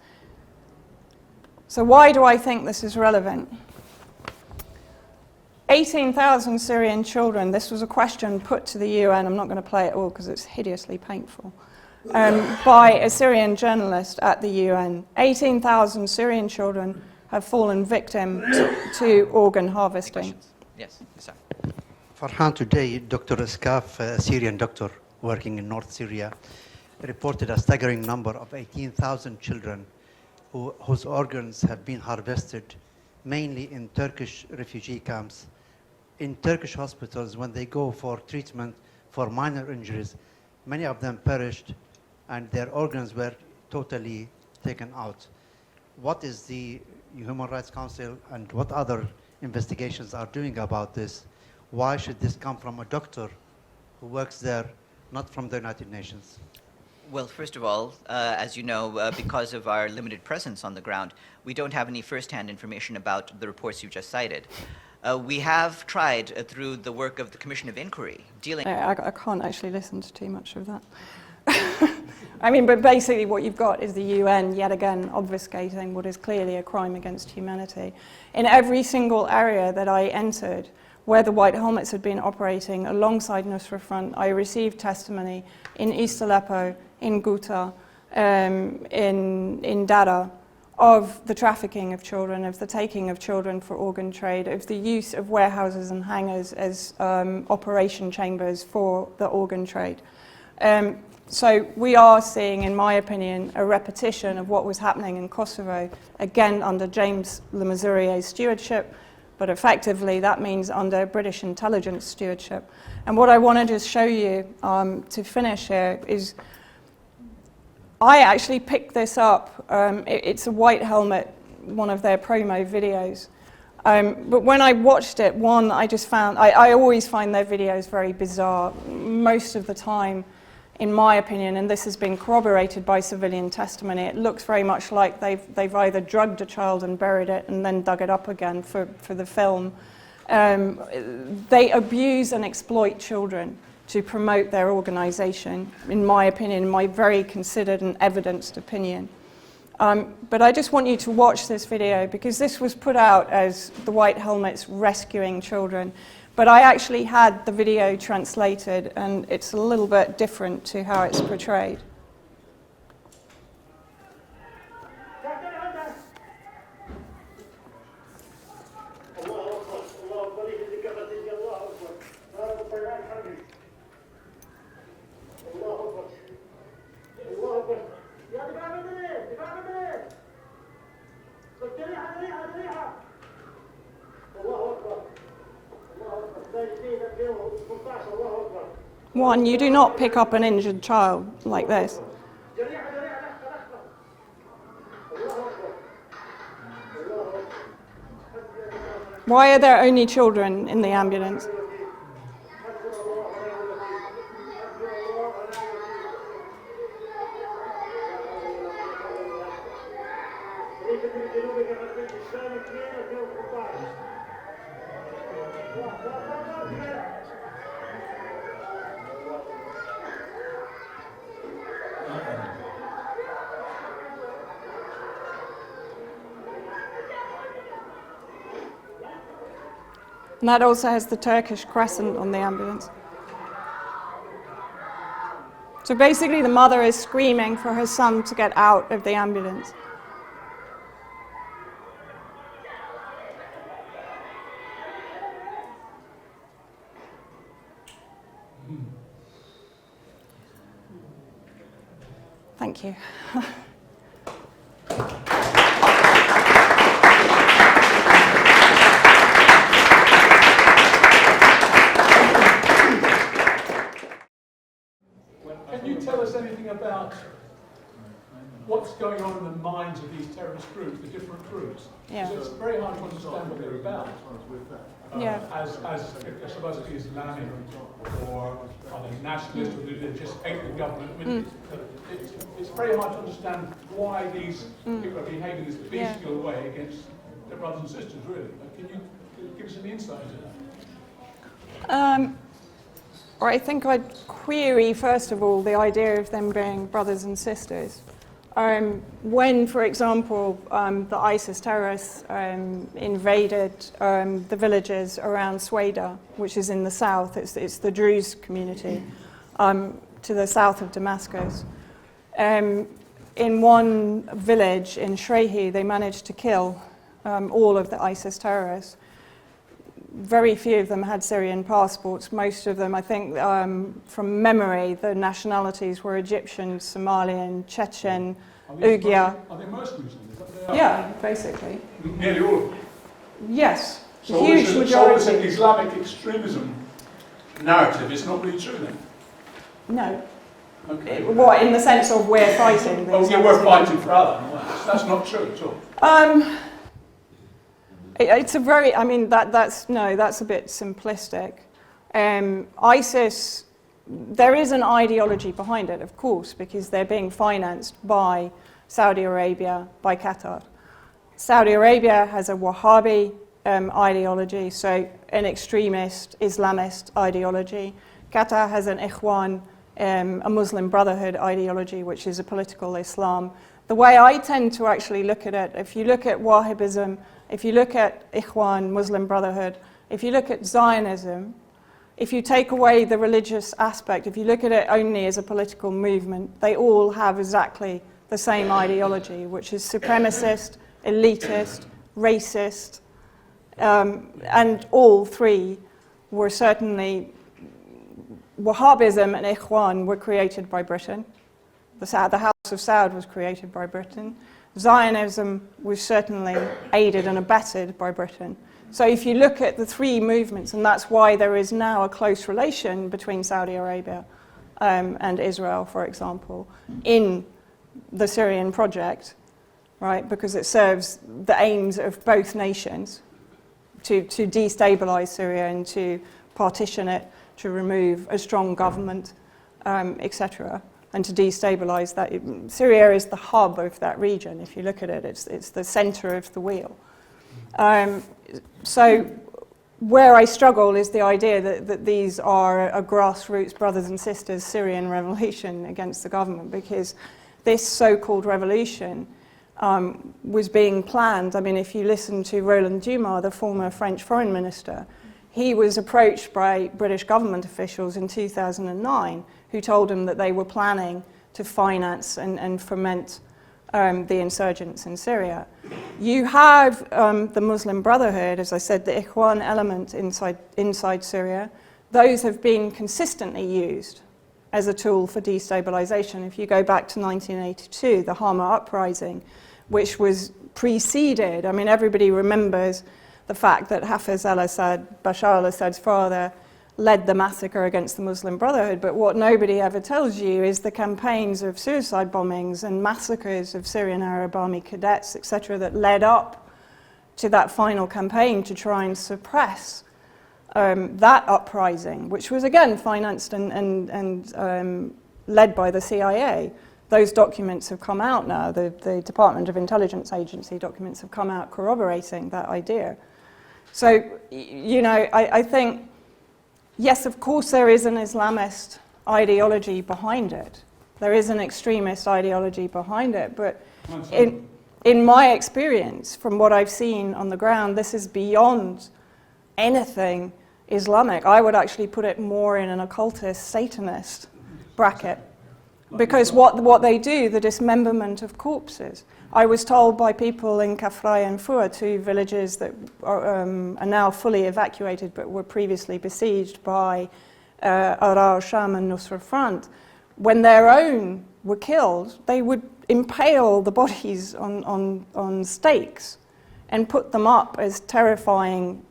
So why do I think this is relevant? 18,000 Syrian children, this was a question put to the UN, I'm not going to play it all because it's hideously painful, by a Syrian journalist at the UN. 18,000 Syrian children have fallen victim to organ harvesting. Yes, sir. Farhan, today, Dr. Iskaf, a Syrian doctor working in North Syria, reported a staggering number of 18,000 children whose organs have been harvested, mainly in Turkish refugee camps. In Turkish hospitals, when they go for treatment for minor injuries, many of them perished and their organs were totally taken out. What is the Human Rights Council and what other investigations are doing about this? Why should this come from a doctor who works there, not from the United Nations? Well, first of all, as you know, because of our limited presence on the ground, we don't have any first-hand information about the reports you just cited. We have tried, through the work of the Commission of Inquiry, dealing... I can't actually listen to too much of that. I mean, but basically what you've got is the UN, yet again, obfuscating what is clearly a crime against humanity. In every single area that I entered, where the White Helmets had been operating alongside Nusra Front, I received testimony in East Aleppo, in Ghouta, in Dara, of the trafficking of children, of the taking of children for organ trade, of the use of warehouses and hangars as operation chambers for the organ trade. So we are seeing, in my opinion, a repetition of what was happening in Kosovo, again under James Le Mesurier's stewardship, but effectively that means under British intelligence stewardship. And what I want to just show you to finish here is I actually picked this up. It's a White Helmet, one of their promo videos. But when I watched it, I just found, I always find their videos very bizarre. Most of the time, in my opinion, and this has been corroborated by civilian testimony, it looks very much like they've either drugged a child and buried it and then dug it up again for the film. They abuse and exploit children to promote their organization, in my opinion, my very considered and evidenced opinion. But I just want you to watch this video because this was put out as the White Helmets rescuing children. But I actually had the video translated and it's a little bit different to how it's portrayed. One, you do not pick up an injured child like this. Why are there only children in the ambulance? And that also has the Turkish crescent on the ambulance. So basically the mother is screaming for her son to get out of the ambulance. Thank you. Can you tell us anything about what's going on in the minds of these terrorist groups, the different groups? Yeah. Because it's very hard to understand what they're about. Yeah. As suppose it is Islamic or are they nationalist or do they just hate the government? I mean, it's very hard to understand why these people are behaving this bestial way against their brothers and sisters, really. Can you give us some insight into that? Or I think I'd query, first of all, the idea of them being brothers and sisters. when, for example, the ISIS terrorists invaded the villages around Sweda, which is in the south, it's the Druze community, to the south of Damascus. In one village in Shrehi, they managed to kill all of the ISIS terrorists. Very few of them had Syrian passports. Most of them, I think, from memory, the nationalities were Egyptian, Somalian, Chechen, Ugya. Are they Muslims? Yeah, basically. Nearly all of them. Yes, So huge So majority. this Islamic extremism narrative is not really true then? No. Okay. What, in the sense of we're fighting? the Oh, yeah, Islamic we're State? fighting for Allah. That's not true at all. It's a very, I mean, that's a bit simplistic. ISIS, there is an ideology behind it, of course, because they're being financed by Saudi Arabia, by Qatar. Saudi Arabia has a Wahhabi ideology, so an extremist Islamist ideology. Qatar has an Ikhwan, a Muslim Brotherhood ideology, which is a political Islam. The way I tend to actually look at it, if you look at Wahhabism, if you look at Ikhwan, Muslim Brotherhood, if you look at Zionism, if you take away the religious aspect, if you look at it only as a political movement, they all have exactly the same ideology, which is supremacist, elitist, racist, and all three were certainly, Wahhabism and Ikhwan were created by Britain. The House of Saud was created by Britain. Zionism was certainly aided and abetted by Britain. So if you look at the three movements, and that's why there is now a close relation between Saudi Arabia and Israel, for example, in the Syrian project, right? Because it serves the aims of both nations to destabilize Syria and to partition it, to remove a strong government, etc., and to destabilize that. Syria is the hub of that region. If you look at it, it's the center of the wheel. So where I struggle is the idea that these are a grassroots brothers and sisters Syrian revolution against the government, because this so-called revolution was being planned. I mean, if you listen to Roland Dumas, the former French foreign minister, he was approached by British government officials in 2009 who told him that they were planning to finance and foment the insurgents in Syria. You have the Muslim Brotherhood, as I said, the Ikhwan element inside Syria. Those have been consistently used as a tool for destabilization. If you go back to 1982, the Hama uprising, which was preceded, I mean, everybody remembers the fact that Hafez al-Assad, Bashar al-Assad's father, led the massacre against the Muslim Brotherhood, but what nobody ever tells you is the campaigns of suicide bombings and massacres of Syrian Arab Army cadets, etc., that led up to that final campaign to try and suppress that uprising, which was again financed and led by the CIA. Those documents have come out now, the Department of Intelligence Agency documents have come out corroborating that idea. So, you know, I think, yes, of course there is an Islamist ideology behind it. There is an extremist ideology behind it, but in my experience, from what I've seen on the ground, this is beyond anything Islamic. I would actually put it more in an occultist, Satanist bracket. Because what they do, the dismemberment of corpses. I was told by people in Kafraya and Fua, two villages that are now fully evacuated but were previously besieged by Arar, Sham and Nusra Front, when their own were killed, they would impale the bodies on stakes and put them up as terrifying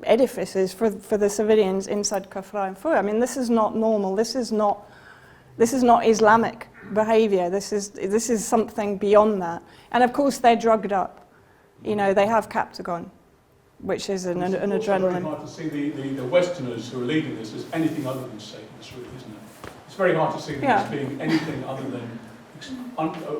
edifices for the civilians inside Kafraya and Fua. I mean, this is not normal. This is not Islamic behavior. This is something beyond that. And of course, they're drugged up. You know, they have Captagon, which is an adrenaline. It's very hard to see the Westerners who are leading this as anything other than Satanists, really, isn't it? It's very hard to see them as being anything other than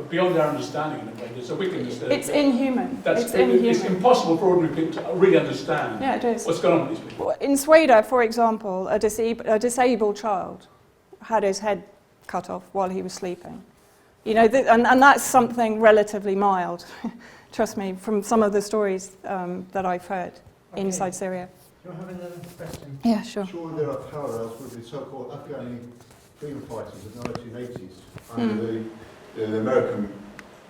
beyond our understanding in a way. There's a wickedness there. It's inhuman. It's impossible for ordinary people to really understand what's going on with these people. In Sweden, for example, a disabled child had his head cut off while he was sleeping. You know, and that's something relatively mild, trust me, from some of the stories that I've heard inside Syria. Do you have another question? Yeah, sure. Surely there are parallels with the so-called Afghani freedom fighters of the 1980s under the American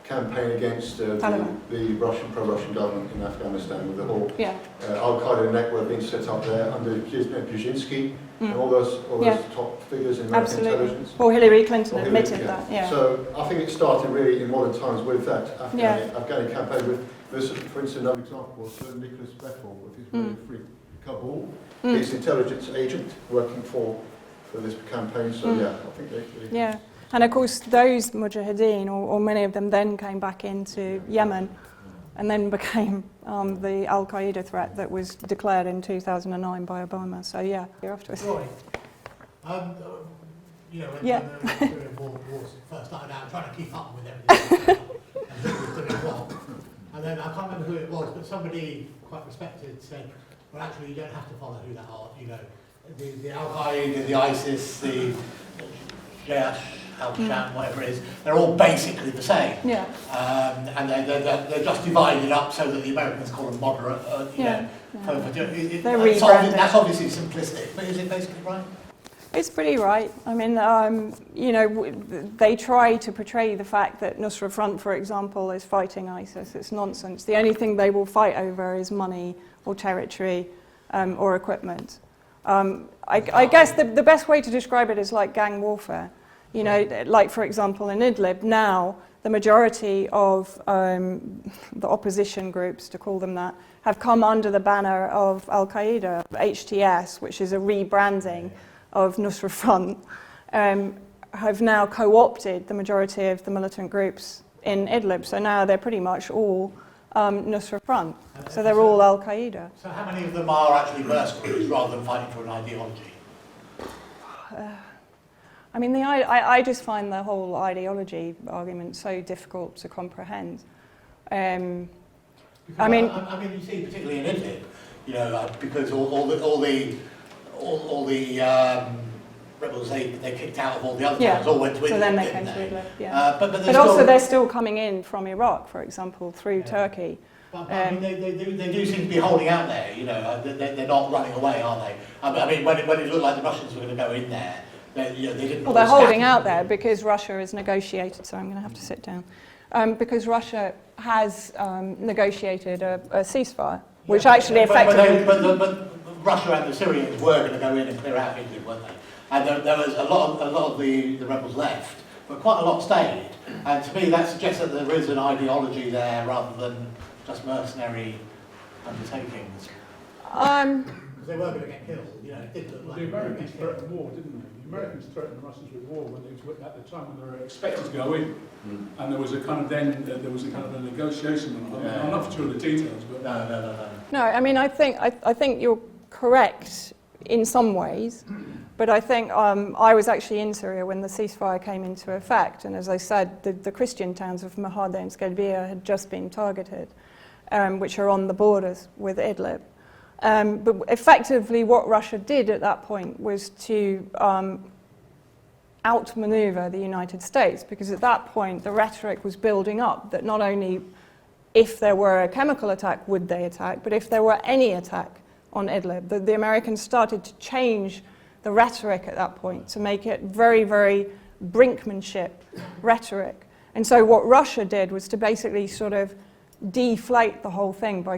campaign against the Russian, pro-Russian government in Afghanistan, with the whole Al-Qaeda network being set up there under Brzezinski and all those top figures in American intelligence. Well, Hillary Clinton admitted that, yeah. So I think it started really in modern times with that Afghani campaign. With, for instance, another example was Sir Nicholas Bethel with his really free Kabul, his intelligence agent working for this campaign. So I think they... Yeah. And of course, those mujahideen, or many of them, then came back into Yemen and then became the Al-Qaeda threat that was declared in 2009 by Obama. So yeah, you're off to us. Roy, you know, when the Syrian war first started out, trying to keep up with everything and who was doing what. And then I can't remember who it was, but somebody quite respected said, well, actually, you don't have to follow who that are. You know, the Al-Qaeda, the ISIS, the Jaish, Al-Sham, whatever it is, they're all basically the same. Yeah. And they're just divided up so that the Americans call them moderate. That's obviously simplistic, but is it basically right? It's pretty right. I mean, you know, they try to portray the fact that Nusra Front, for example, is fighting ISIS. It's nonsense. The only thing they will fight over is money or territory or equipment. I guess the best way to describe it is like gang warfare. You know, like, for example, in Idlib, now the majority of the opposition groups, to call them that, have come under the banner of Al-Qaeda, HTS, which is a rebranding of Nusra Front, have now co-opted the majority of the militant groups in Idlib. So now they're pretty much all Nusra Front. So they're all Al-Qaeda. So how many of them are actually mercenaries rather than fighting for an ideology? I mean, I just find the whole ideology argument so difficult to comprehend. I mean, you see, particularly in Idlib, you know, because all the rebels they kicked out of all the other towns all went to Idlib. So then they came to Idlib. Yeah. But also they're still coming in from Iraq, for example, through Turkey. But I mean, they do seem to be holding out there. You know, they're not running away, are they? I mean, when it looked like the Russians were going to go in there. They didn't. Well, they're holding out there because Russia has negotiated. So I'm going to have to sit down. Because Russia has negotiated a ceasefire, which actually effectively. But Russia and the Syrians were going to go in and clear out Idlib, weren't they? And there was a lot of the rebels left, but quite a lot stayed. And to me, that suggests that there is an ideology there rather than just mercenary undertakings. Because they were going to get killed. You know, it did look like the Americans threatened war, didn't they? The Americans threatened the Russians with war when they were, at the time when they were expected to go in, and there was a kind of a negotiation. I'm not sure of the details, but no. No, I mean, I think you're correct in some ways, but I think I was actually in Syria when the ceasefire came into effect, and as I said, the Christian towns of Mahada and Skelbia had just been targeted, which are on the borders with Idlib. But effectively what Russia did at that point was to outmaneuver the United States, because at that point the rhetoric was building up that not only if there were a chemical attack would they attack, but if there were any attack on Idlib. The Americans started to change the rhetoric at that point to make it very, very brinkmanship rhetoric. And so what Russia did was to basically sort of deflate the whole thing by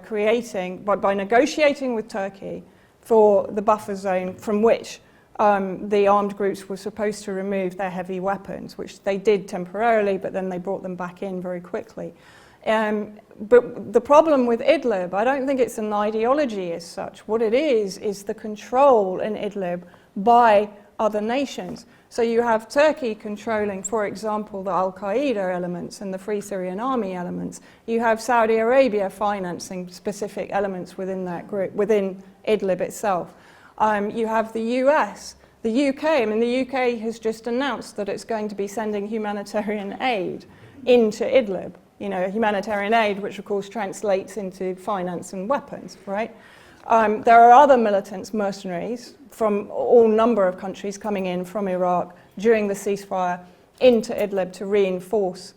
negotiating with Turkey for the buffer zone from which the armed groups were supposed to remove their heavy weapons, which they did temporarily, but then they brought them back in very quickly. But the problem with Idlib, I don't think it's an ideology as such. What it is the control in Idlib by other nations. So you have Turkey controlling, for example, the Al-Qaeda elements and the Free Syrian Army elements. You have Saudi Arabia financing specific elements within that group, within Idlib itself. You have the US, the UK. I mean, the UK has just announced that it's going to be sending humanitarian aid into Idlib. You know, humanitarian aid, which of course translates into finance and weapons, right? There are other militants, mercenaries, from all number of countries coming in from Iraq during the ceasefire into Idlib to reinforce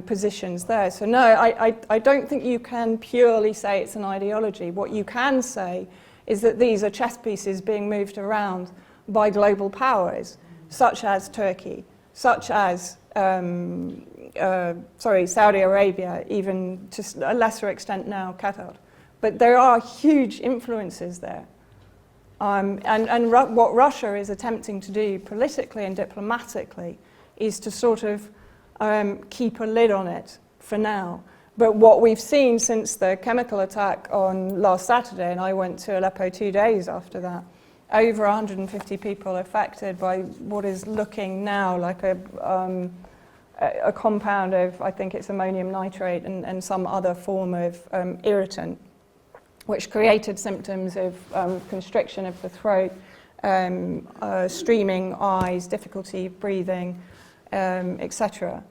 positions there. So no, I don't think you can purely say it's an ideology. What you can say is that these are chess pieces being moved around by global powers, such as Turkey, such as Saudi Arabia, even to a lesser extent now Qatar. But there are huge influences there. What Russia is attempting to do politically and diplomatically is to sort of keep a lid on it for now. But what we've seen since the chemical attack on last Saturday, and I went to Aleppo 2 days after that, over 150 people affected by what is looking now like a compound of, I think it's ammonium nitrate and some other form of irritant, which created symptoms of constriction of the throat, streaming eyes, difficulty breathing, etc.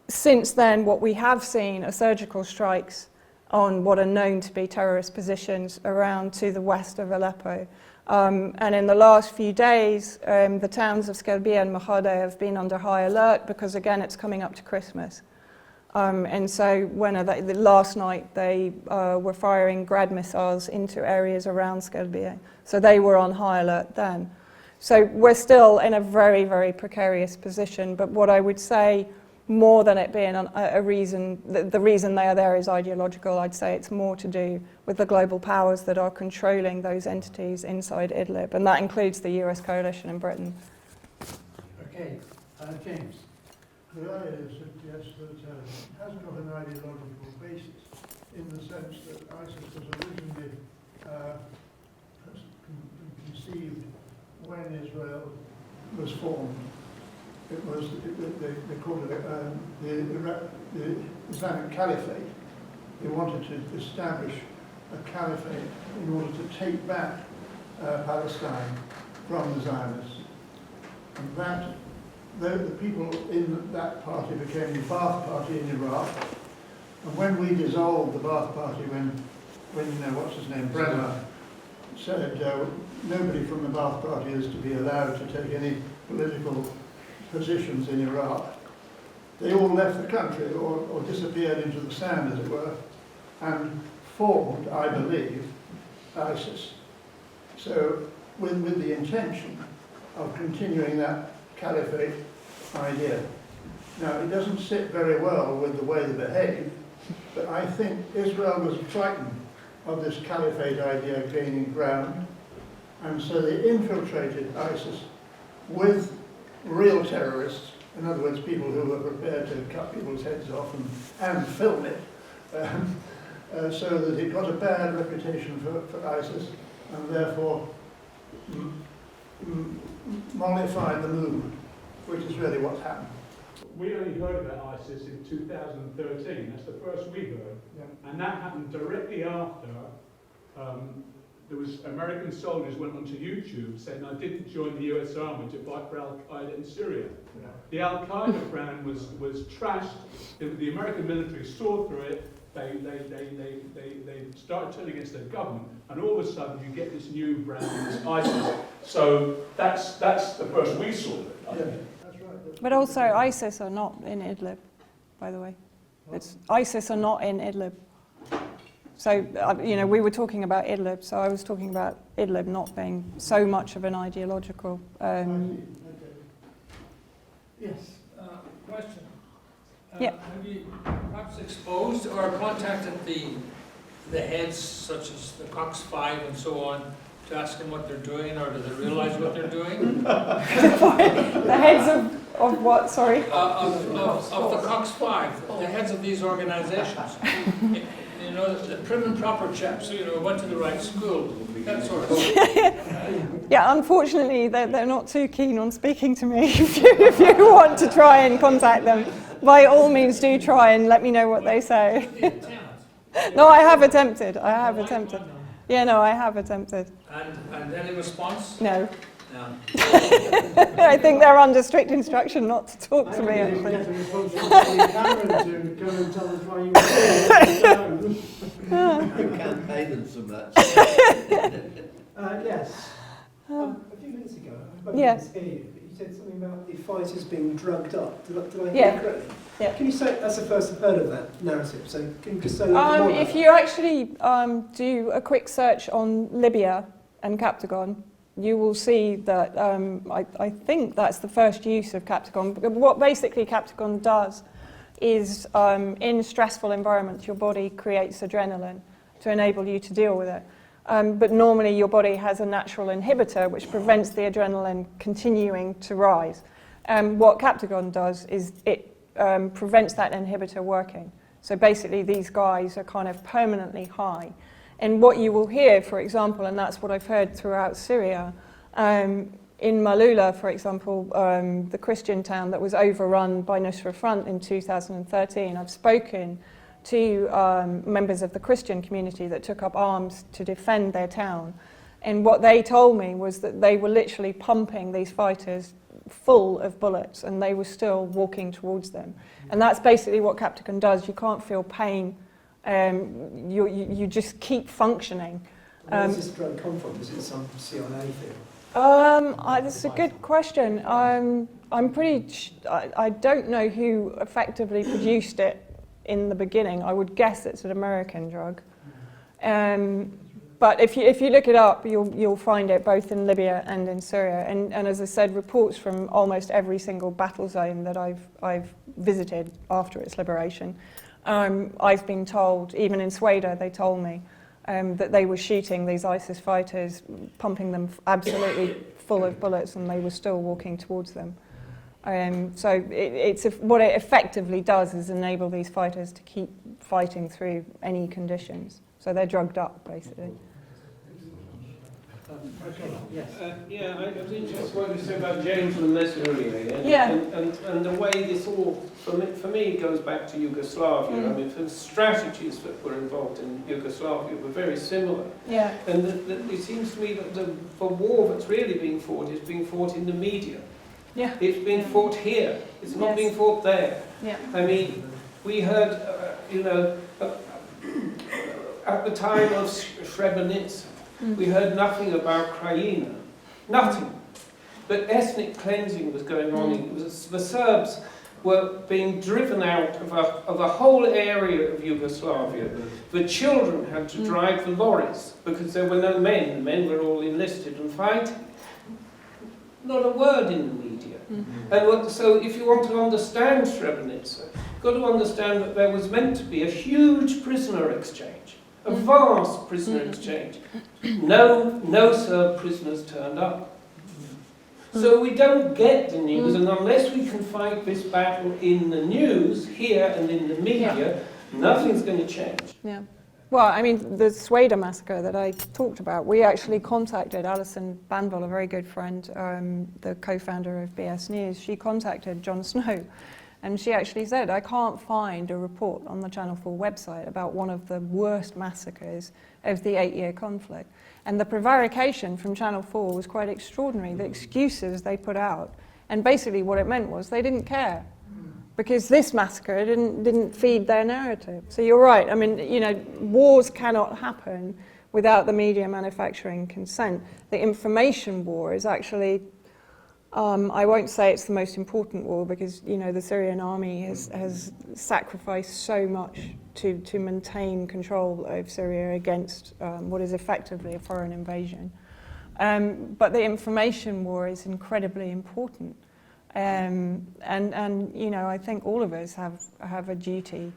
Since then, what we have seen are surgical strikes on what are known to be terrorist positions around to the west of Aleppo. And in the last few days, the towns of Skelbiye and Mahade have been under high alert because, again, it's coming up to Christmas. And so last night they were firing Grad missiles into areas around Skelbiye. So they were on high alert then. So we're still in a very, very precarious position. But what I would say, more than it being a reason, the reason they are there is ideological, I'd say it's more to do with the global powers that are controlling those entities inside Idlib. And that includes the US coalition in Britain. Okay, James. Could I suggest that it has got an ideological basis in the sense that ISIS was originally conceived when Israel was formed. It was, they called it the Islamic Caliphate. They wanted to establish a caliphate in order to take back Palestine from the Zionists. And that the people in that party became the Ba'ath Party in Iraq. And when we dissolved the Ba'ath Party, when what's his name, Bremer, said nobody from the Ba'ath Party is to be allowed to take any political positions in Iraq, they all left the country or disappeared into the sand, as it were, and formed, I believe, ISIS. So with the intention of continuing that caliphate idea. Now, it doesn't sit very well with the way they behave, but I think Israel was frightened of this caliphate idea gaining ground, and so they infiltrated ISIS with real terrorists, in other words, people who were prepared to cut people's heads off and film it, so that it got a bad reputation for ISIS, and therefore mollified the movement, which is really what's happened. We only heard about ISIS in 2013. That's the first we heard. Yeah. And that happened directly after there was American soldiers went onto YouTube saying, I didn't join the US Army to fight for Al-Qaeda in Syria. Yeah. The Al-Qaeda brand was trashed. The American military saw through it. They started turning against their government, and all of a sudden you get this new brand, this ISIS. So that's the first we saw of it. Yeah, that's right. But also ISIS are not in Idlib, by the way. ISIS are not in Idlib. So, we were talking about Idlib, so I was talking about Idlib not being so much of an ideological... Yes, question. Yeah. Have you perhaps exposed or contacted the heads, such as the Cox 5 and so on, to ask them what they're doing, or do they realise what they're doing? The heads of what, sorry? Of the Cox 5, the heads of these organisations. The prim and proper chaps who went to the right school, that sort of thing. Yeah, unfortunately, they're not too keen on speaking to me. If you want to try and contact them, by all means do try and let me know what they say. No, I have attempted. Yeah, no, I have attempted. And any response? No. No. I think they're under strict instruction not to talk to me, actually. Get a response from Cameron to go and tell us why you can't pay them so much. Yes. A few minutes ago, I Yeah. you said something about the fighters being drugged up. Did I hear Yeah. you correctly? Yeah. Can you say, that's the first I've heard of that narrative, so can you just say a little bit more about If you actually do a quick search on Libya and Captagon, you will see that I think that's the first use of Captagon. What basically Captagon does is in stressful environments, your body creates adrenaline to enable you to deal with it. But normally your body has a natural inhibitor which prevents the adrenaline continuing to rise. What Captagon does is it prevents that inhibitor working. So basically these guys are kind of permanently high. And what you will hear, for example, and that's what I've heard throughout Syria, in Malula, for example, the Christian town that was overrun by Nusra Front in 2013, I've spoken to members of the Christian community that took up arms to defend their town. And what they told me was that they were literally pumping these fighters full of bullets and they were still walking towards them. And that's basically what Captagon does. You can't feel pain. You just keep functioning. Where does this drug come from? Is it some CIA thing? That's a good question. I don't know who effectively produced it in the beginning. I would guess it's an American drug. But if you look it up, you'll find it both in Libya and in Syria. And as I said, reports from almost every single battle zone that I've visited after its liberation. I've been told, even in Sweden, they told me that they were shooting these ISIS fighters, pumping them absolutely full of bullets, and they were still walking towards them. So what it effectively does is enable these fighters to keep fighting through any conditions. So they're drugged up, basically. Okay, yes. I was interested in what you said about James and Syria, Yeah. and the way this all, for me, it goes back to Yugoslavia. I mean, the strategies that were involved in Yugoslavia were very similar. Yeah. And it seems to me that the war that's really being fought is being fought in the media. Yeah. It's being fought here. It's not Yes. being fought there. Yeah. I mean, we heard, at the time of Srebrenica, we heard nothing about Krajina, nothing. But ethnic cleansing was going on. The Serbs were being driven out of a whole area of Yugoslavia. The children had to drive the lorries because there were no men. The men were all enlisted and fighting. Not a word in the media. And so if you want to understand Srebrenica, you've got to understand that there was meant to be a huge prisoner exchange, a vast prisoner exchange. No Serb prisoners turned up. So we don't get the news, and unless we can fight this battle in the news, here and in the media, nothing's going to change. Yeah. Well, I mean, the Sweden massacre that I talked about, we actually contacted Alison Banville, a very good friend, the co-founder of BS News. She contacted Jon Snow, and she actually said, I can't find a report on the Channel 4 website about one of the worst massacres of the 8-year conflict. And the prevarication from Channel 4 was quite extraordinary, the excuses they put out. And basically what it meant was they didn't care, because this massacre didn't feed their narrative. So you're right. I mean, wars cannot happen without the media manufacturing consent. The information war is actually, I won't say it's the most important war, because the Syrian army has sacrificed so much to maintain control of Syria against what is effectively a foreign invasion. But the information war is incredibly important. And I think all of us have a duty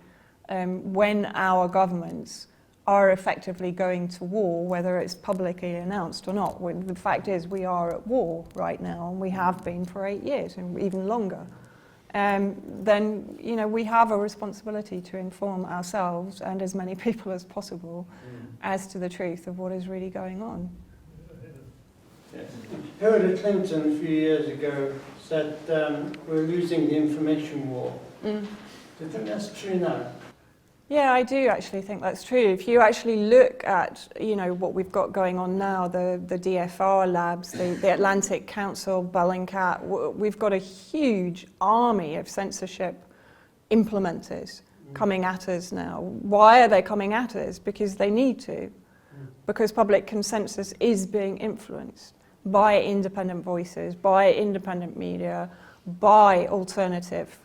when our governments are effectively going to war, whether it's publicly announced or not. The fact is we are at war right now, and we have been for 8 years and even longer. Then we have a responsibility to inform ourselves and as many people as possible as to the truth of what is really going on. Hillary Clinton a few years ago said we're losing the information war. Do you think that's true now? Yeah, I do actually think that's true. If you actually look at what we've got going on now, the DFR labs, the Atlantic Council, Bellingcat, we've got a huge army of censorship implementers coming at us now. Why are they coming at us? Because they need to. Because public consensus is being influenced. by independent voices, by independent media, by alternative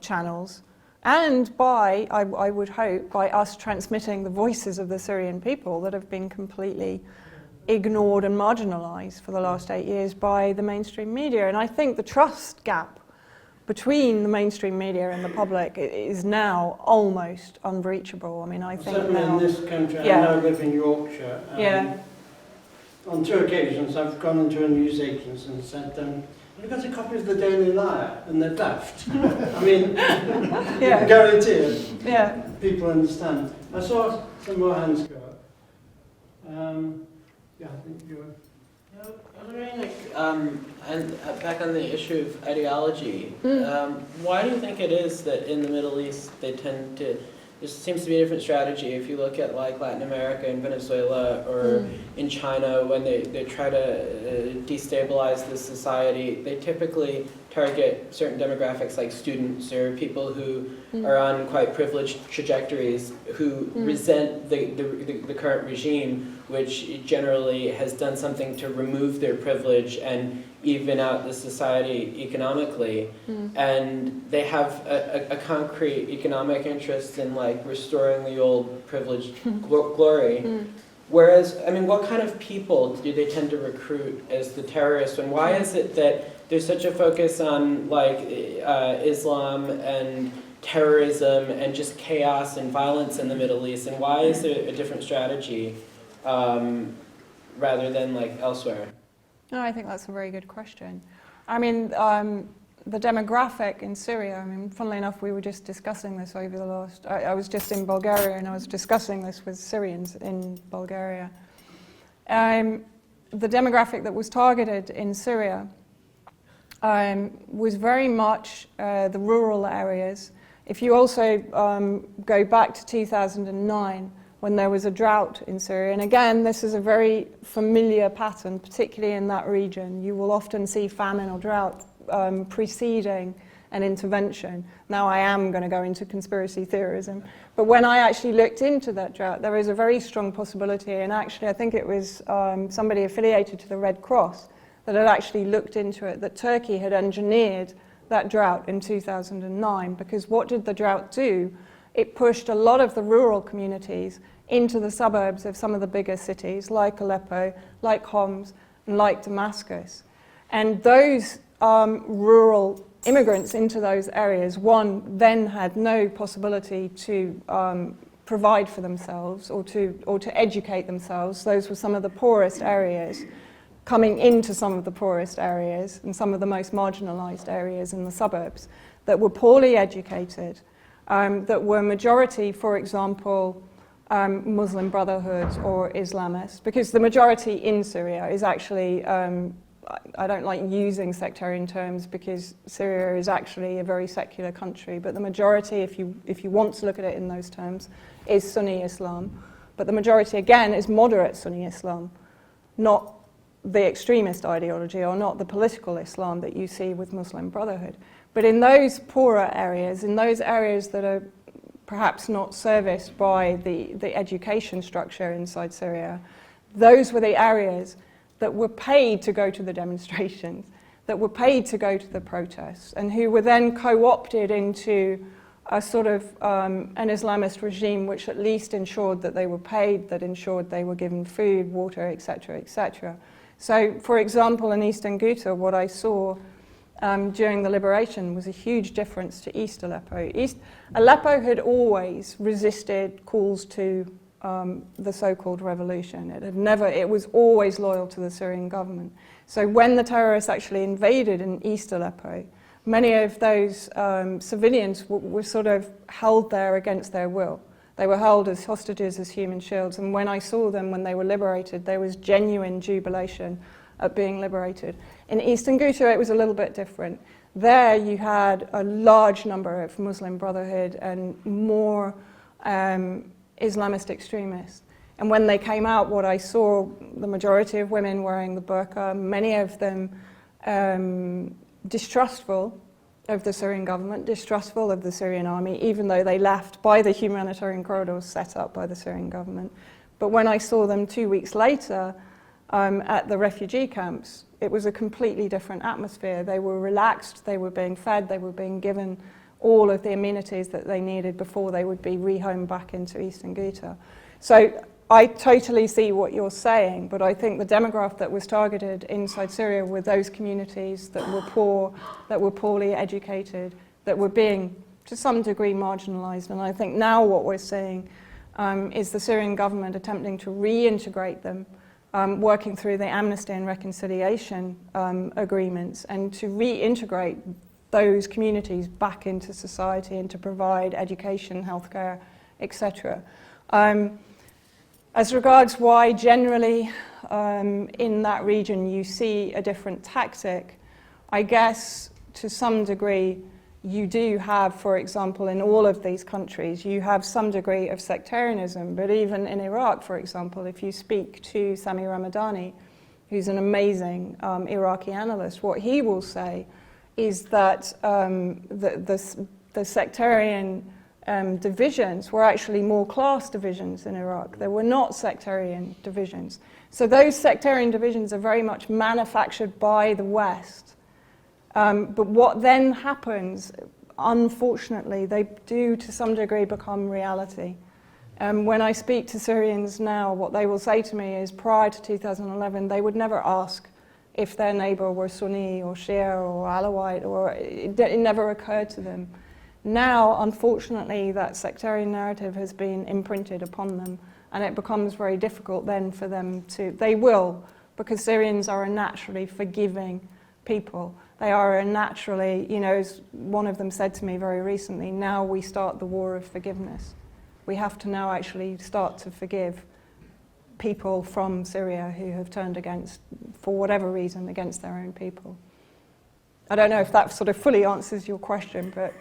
channels, and by, I would hope, by us transmitting the voices of the Syrian people that have been completely ignored and marginalized for the last 8 years by the mainstream media. And I think the trust gap between the mainstream media and the public is now almost unbreachable. I mean, I think certainly now, in this country, yeah. I now live in Yorkshire. Yeah. On 2 occasions, I've gone into a newsagent and said, I've got a copy of the Daily Lyre, and they're daft. I mean, yeah. guarantee it. Yeah. People understand. I saw some more hands go up. Yeah, I think you were. I was wondering, and back on the issue of ideology, why do you think it is that in the Middle East they tend to, there seems to be a different strategy if you look at like Latin America and Venezuela or in China when they try to destabilize the society, they typically target certain demographics like students or people who are on quite privileged trajectories who resent the current regime, which generally has done something to remove their privilege and even out the society economically. And they have a concrete economic interest in like restoring the old privileged glory. Whereas, I mean, what kind of people do they tend to recruit as the terrorists, and why is it that there's such a focus on like Islam and terrorism and just chaos and violence in the Middle East, and why is there a different strategy rather than like elsewhere? No, I think that's a very good question. I mean, the demographic in Syria, I mean, funnily enough, we were just discussing this over the last, I was just in Bulgaria and I was discussing this with Syrians in Bulgaria. The demographic that was targeted in Syria was very much the rural areas. If you also go back to 2009, when there was a drought in Syria, and again, this is a very familiar pattern, particularly in that region. You will often see famine or drought preceding an intervention. Now I am going to go into conspiracy theorism, but when I actually looked into that drought, there is a very strong possibility, and actually I think it was somebody affiliated to the Red Cross that had actually looked into it, that Turkey had engineered that drought in 2009, because what did the drought do? It pushed a lot of the rural communities into the suburbs of some of the bigger cities, like Aleppo, like Homs, and like Damascus. And those rural immigrants into those areas, one, then had no possibility to provide for themselves or to educate themselves. Those were some of the poorest areas, coming into some of the poorest areas and some of the most marginalized areas in the suburbs that were poorly educated, that were majority, for example, Muslim Brotherhood or Islamists, because the majority in Syria is actually, I don't like using sectarian terms because Syria is actually a very secular country, but the majority, if you want to look at it in those terms, is Sunni Islam. But the majority, again, is moderate Sunni Islam, not the extremist ideology or not the political Islam that you see with Muslim Brotherhood. But in those poorer areas, in those areas that are perhaps not serviced by the education structure inside Syria, those were the areas that were paid to go to the demonstrations, that were paid to go to the protests, and who were then co-opted into a sort of an Islamist regime which at least ensured that they were paid, that ensured they were given food, water, etc., etc. So, for example, in Eastern Ghouta, what I saw during the liberation was a huge difference to East Aleppo. Aleppo had always resisted calls to the so-called revolution. It was always loyal to the Syrian government. So when the terrorists actually invaded in East Aleppo, many of those civilians were sort of held there against their will. They were held as hostages, as human shields, and when I saw them, when they were liberated, there was genuine jubilation at being liberated. In Eastern Ghouta, it was a little bit different. There you had a large number of Muslim Brotherhood and more Islamist extremists. And when they came out, what I saw, the majority of women wearing the burqa, many of them distrustful of the Syrian government, distrustful of the Syrian army, even though they left by the humanitarian corridors set up by the Syrian government. But when I saw them 2 weeks later, at the refugee camps, it was a completely different atmosphere. They were relaxed, they were being fed, they were being given all of the amenities that they needed before they would be rehomed back into Eastern Ghouta. So I totally see what you're saying, but I think the demographic that was targeted inside Syria were those communities that were poor, that were poorly educated, that were being, to some degree, marginalised. And I think now what we're seeing is the Syrian government attempting to reintegrate them, working through the amnesty and reconciliation agreements, and to reintegrate those communities back into society and to provide education, healthcare, etc. As regards why generally in that region you see a different tactic, I guess to some degree you do have, for example, in all of these countries, you have some degree of sectarianism, but even in Iraq, for example, if you speak to Sami Ramadani, who's an amazing Iraqi analyst, what he will say is that the sectarian divisions were actually more class divisions in Iraq. They were not sectarian divisions. So those sectarian divisions are very much manufactured by the West. But what then happens, unfortunately, they do to some degree become reality. When I speak to Syrians now, what they will say to me is prior to 2011, they would never ask if their neighbour were Sunni or Shia or Alawite, or it never occurred to them. Now, unfortunately, that sectarian narrative has been imprinted upon them, and it becomes very difficult then for them to, they will, because Syrians are a naturally forgiving people. They are a naturally, you know, as one of them said to me very recently, now we start the war of forgiveness. We have to now actually start to forgive people from Syria who have turned against, for whatever reason, against their own people. I don't know if that sort of fully answers your question, but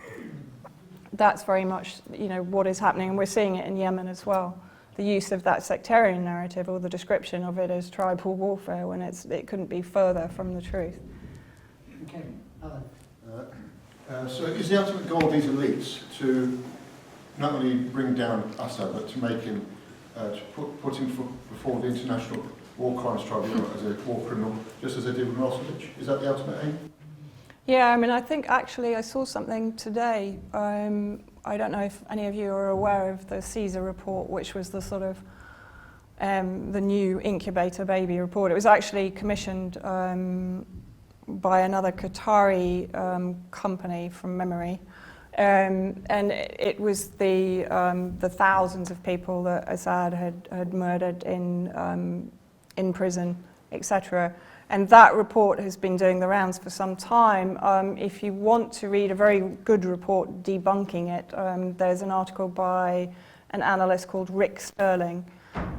that's very much, you know, what is happening, and we're seeing it in Yemen as well. The use of that sectarian narrative, or the description of it as tribal warfare, when it couldn't be further from the truth. Okay, Alan. So is the ultimate goal of these elites to not only bring down Assad, but to make him, to put him before the International War Crimes Tribunal as a war criminal, just as they did with Milosevic? Is that the ultimate aim? Yeah, I mean, I think actually I saw something today. I don't know if any of you are aware of the Caesar report, which was the sort of the new incubator baby report. It was actually commissioned by another Qatari company from memory. And it was the thousands of people that Assad had murdered in prison, etc. And that report has been doing the rounds for some time. If you want to read a very good report debunking it, there's an article by an analyst called Rick Sterling.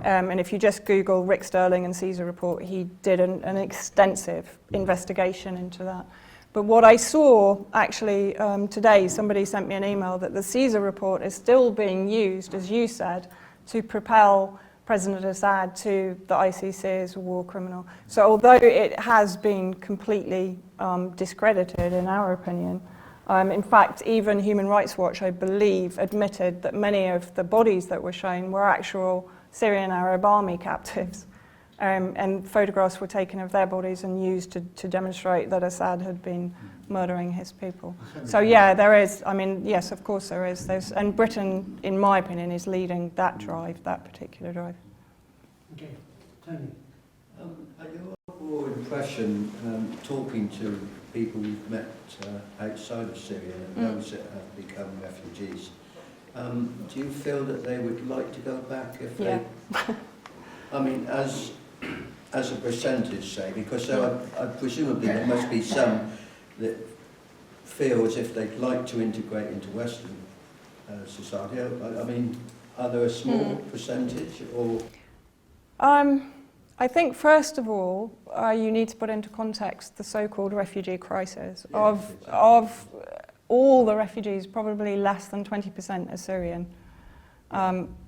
And if you just Google Rick Sterling and Caesar report, he did an extensive investigation into that. But what I saw actually today, somebody sent me an email that the Caesar report is still being used, as you said, to propel President Assad to the ICC as a war criminal. So although it has been completely discredited, in our opinion, in fact, even Human Rights Watch, I believe, admitted that many of the bodies that were shown were actual Syrian Arab army captives. And photographs were taken of their bodies and used to demonstrate that Assad had been murdering his people. So yeah, there is, I mean, yes, of course there is. And Britain, in my opinion, is leading that drive, that particular drive. Okay, Tony. I get a overall impression, talking to people we've met outside of Syria and those that have become refugees, do you feel that they would like to go back if they... I mean, as a percentage, say, because presumably there must be some that feel as if they'd like to integrate into Western society. I mean, are there a small percentage, or...? I think, first of all, you need to put into context the so-called refugee crisis. Yeah, of all the refugees, probably less than 20% are Syrian.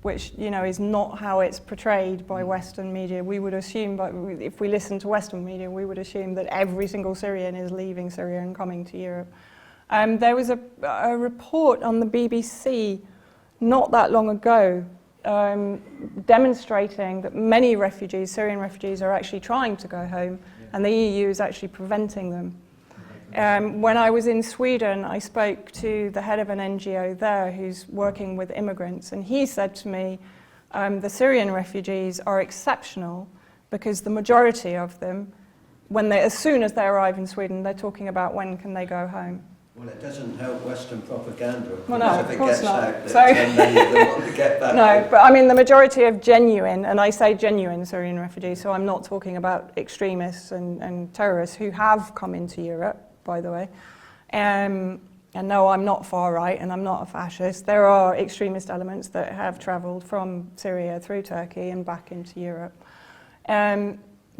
Which, you know, is not how it's portrayed by Western media. We would assume, but if we listen to Western media, we would assume that every single Syrian is leaving Syria and coming to Europe. There was a report on the BBC not that long ago demonstrating that many refugees, Syrian refugees, are actually trying to go home, and the EU is actually preventing them. When I was in Sweden, I spoke to the head of an NGO there who's working with immigrants, and he said to me, the Syrian refugees are exceptional because the majority of them, as soon as they arrive in Sweden, they're talking about when can they go home. Well, it doesn't help Western propaganda, Well, no, if it of course gets not. out that So they want to get back. No, but I mean the majority of genuine, and I say genuine Syrian refugees, so I'm not talking about extremists and terrorists who have come into Europe, by the way. And no, I'm not far right and I'm not a fascist. There are extremist elements that have travelled from Syria through Turkey and back into Europe.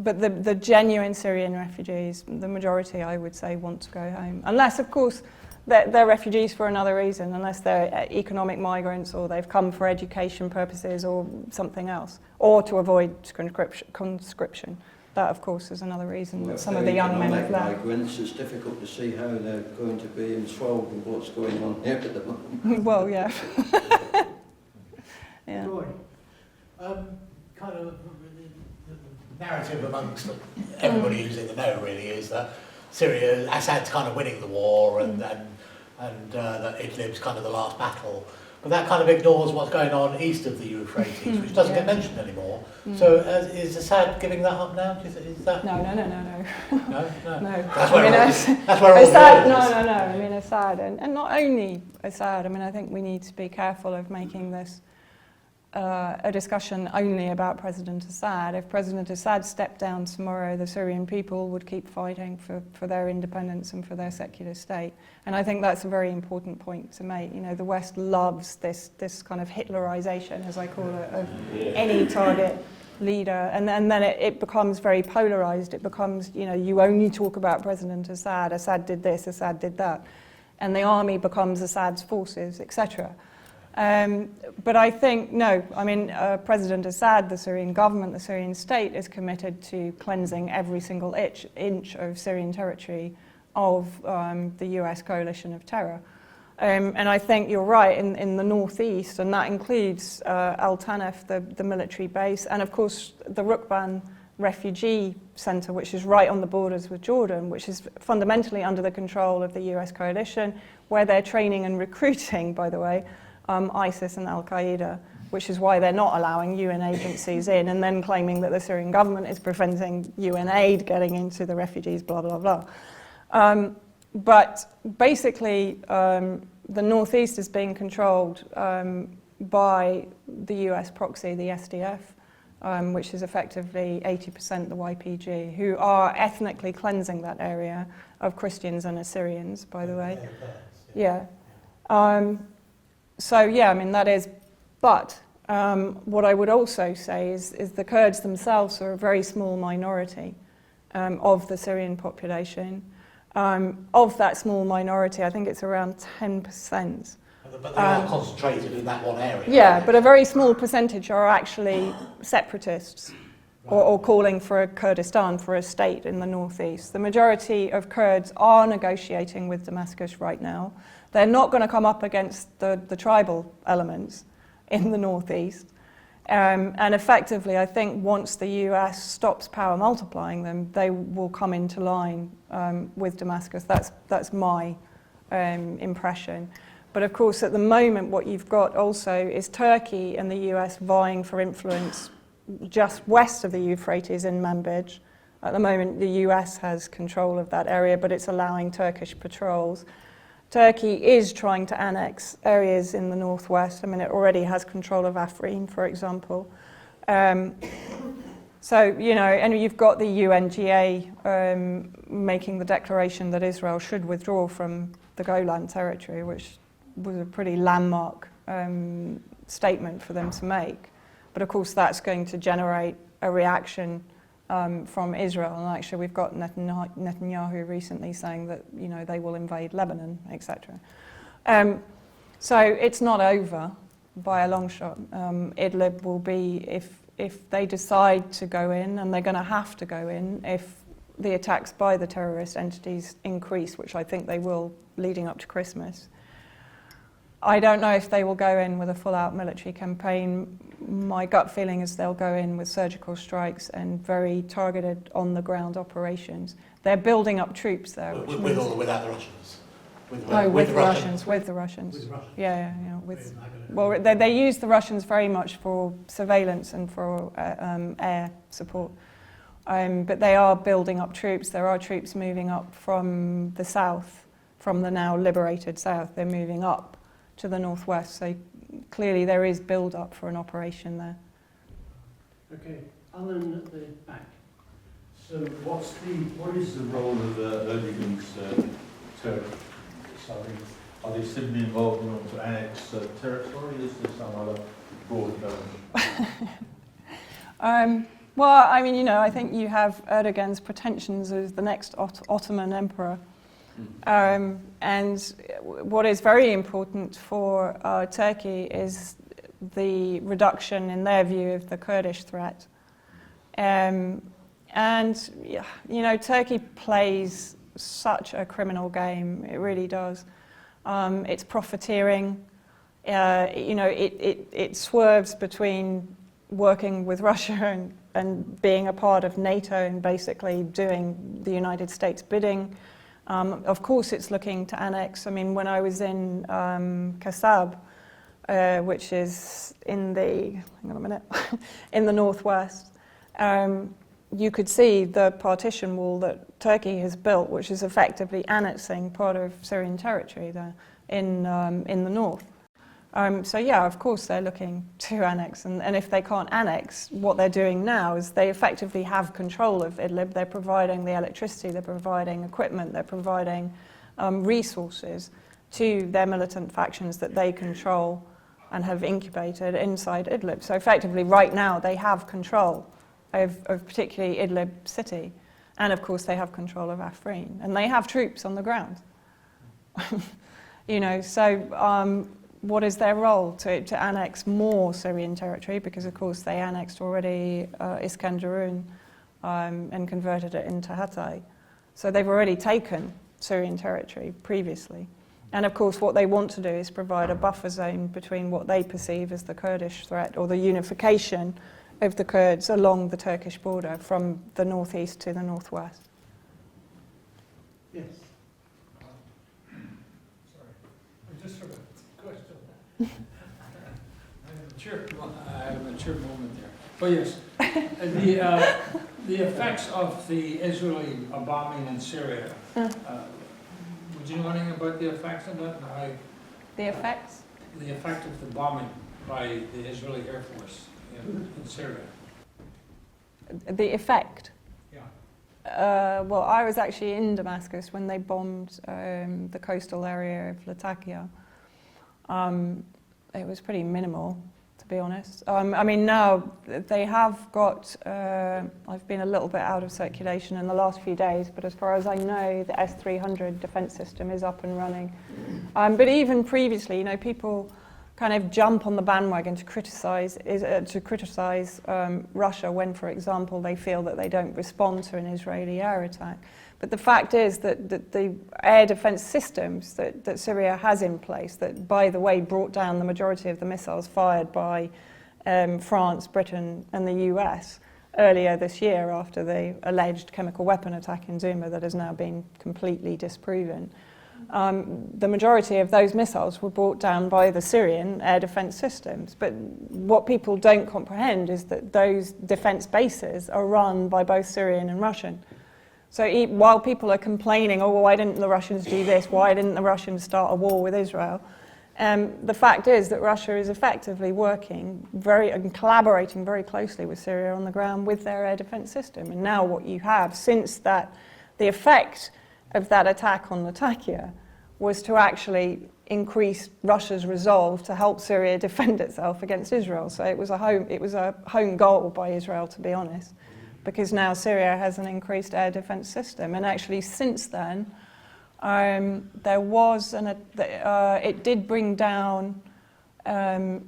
But the genuine Syrian refugees, the majority, I would say, want to go home. Unless, of course, they're refugees for another reason, unless they're economic migrants or they've come for education purposes or something else, or to avoid conscription. That, of course, is another reason that some of the young men have left. Migrants, it's difficult to see how they're going to be enthralled with what's going on here at the moment. Well, yeah. Yeah. Roy, kind of the narrative amongst everybody who's in the know really is that Syria, Assad's kind of winning the war and that Idlib's kind of the last battle. But that kind of ignores what's going on east of the Euphrates, which doesn't get mentioned anymore. So is Assad giving that up now? Is that... No. No? That's where all Assad, the is. no. I mean, Assad, and not only Assad. I mean, I think we need to be careful of making this a discussion only about President Assad. If President Assad stepped down tomorrow, the Syrian people would keep fighting for their independence and for their secular state. And I think that's a very important point to make. You know, the West loves this kind of Hitlerization, as I call it, of any target leader. And then it becomes very polarized. It becomes, you know, you only talk about President Assad. Assad did this, Assad did that. And the army becomes Assad's forces, etc. But I think, no, I mean, President Assad, the Syrian government, the Syrian state is committed to cleansing every single inch of Syrian territory of the US coalition of terror. And I think you're right, in the northeast, and that includes Al Tanf, the military base, and of course the Rukban refugee center, which is right on the borders with Jordan, which is fundamentally under the control of the US coalition, where they're training and recruiting, by the way, ISIS and Al-Qaeda, which is why they're not allowing UN agencies in, and then claiming that the Syrian government is preventing UN aid getting into the refugees, blah, blah, blah. But basically, the northeast is being controlled by the US proxy, the SDF, which is effectively 80% the YPG, who are ethnically cleansing that area of Christians and Assyrians, by the way. Yeah. So yeah, I mean, that is, but what I would also say is the Kurds themselves are a very small minority of the Syrian population. Of that small minority, I think it's around 10%. But they are concentrated in that one area. Yeah, but a very small percentage are actually separatists or calling for a Kurdistan, for a state in the northeast. The majority of Kurds are negotiating with Damascus right now. They're not going to come up against the tribal elements in the northeast. And effectively, I think once the US stops power multiplying them, they will come into line with Damascus. That's my impression. But of course, at the moment, what you've got also is Turkey and the US vying for influence just west of the Euphrates in Manbij. At the moment, the US has control of that area, but it's allowing Turkish patrols. Turkey is trying to annex areas in the northwest. I mean, it already has control of Afrin, for example. So, you know, and you've got the UNGA making the declaration that Israel should withdraw from the Golan territory, which was a pretty landmark statement for them to make. But of course, that's going to generate a reaction from Israel, and actually we've got Netanyahu recently saying that, you know, they will invade Lebanon, etc. So it's not over by a long shot. Idlib will be, if they decide to go in, and they're going to have to go in if the attacks by the terrorist entities increase, which I think they will leading up to Christmas. I don't know if they will go in with a full-out military campaign. my gut feeling is they'll go in with surgical strikes and very targeted on-the-ground operations. They're building up troops there. With or without the Russians? With the Russians. With the Russians. Yeah. Well, they use the Russians very much for surveillance and for air support. But they are building up troops. There are troops moving up from the south, from the now liberated south. They're moving up to the northwest. So clearly there is build-up for an operation there. Okay, Alan at the back. So what is the role of Erdogan's Turkey? So are they simply involved in order to annex territory? Is there some other broad government? Well, I mean, I think you have Erdogan's pretensions as the next Ottoman emperor. And what is very important for Turkey is the reduction, in their view, of the Kurdish threat. And, Turkey plays such a criminal game. It really does. It's profiteering. It swerves between working with Russia and being a part of NATO and basically doing the United States bidding. Of course, it's looking to annex. I mean, when I was in Kasab, which is in the, hang on a minute, in the northwest, you could see the partition wall that Turkey has built, which is effectively annexing part of Syrian territory there in the north. So yeah, of course they're looking to annex, and if they can't annex, what they're doing now is they effectively have control of Idlib. They're providing the electricity, they're providing equipment, they're providing resources to their militant factions that they control and have incubated inside Idlib. So effectively right now they have control of particularly Idlib city, and of course they have control of Afrin, and they have troops on the ground. What is their role? To annex more Syrian territory, because of course they annexed already Iskenderun and converted it into Hatay. So they've already taken Syrian territory previously. And of course what they want to do is provide a buffer zone between what they perceive as the Kurdish threat, or the unification of the Kurds along the Turkish border from the northeast to the northwest. Yes. I just sort of question. I have a mature moment there. But yes, the effects of the Israeli bombing in Syria. Would you know anything about the effects of that? The effects? The effect of the bombing by the Israeli Air Force in Syria. The effect? Yeah. Well, I was actually in Damascus when they bombed the coastal area of Latakia. It was pretty minimal, to be honest. I mean, now they have got, I've been a little bit out of circulation in the last few days, but as far as I know, the S-300 defense system is up and running. But even previously, people kind of jump on the bandwagon to criticize Russia when, for example, they feel that they don't respond to an Israeli air attack. But the fact is that the air defense systems that Syria has in place, that, by the way, brought down the majority of the missiles fired by France, Britain, and the US earlier this year after the alleged chemical weapon attack in Zuma that has now been completely disproven. The majority of those missiles were brought down by the Syrian air defense systems. But what people don't comprehend is that those defense bases are run by both Syrian and Russian. So while people are complaining, oh, why didn't the Russians do this? Why didn't the Russians start a war with Israel? The fact is that Russia is effectively working and collaborating very closely with Syria on the ground with their air defense system. And now what you have, since that, the effect of that attack on Latakia was to actually increase Russia's resolve to help Syria defend itself against Israel. So it was a home goal by Israel, to be honest, because now Syria has an increased air defense system. And actually since then, there was it did bring down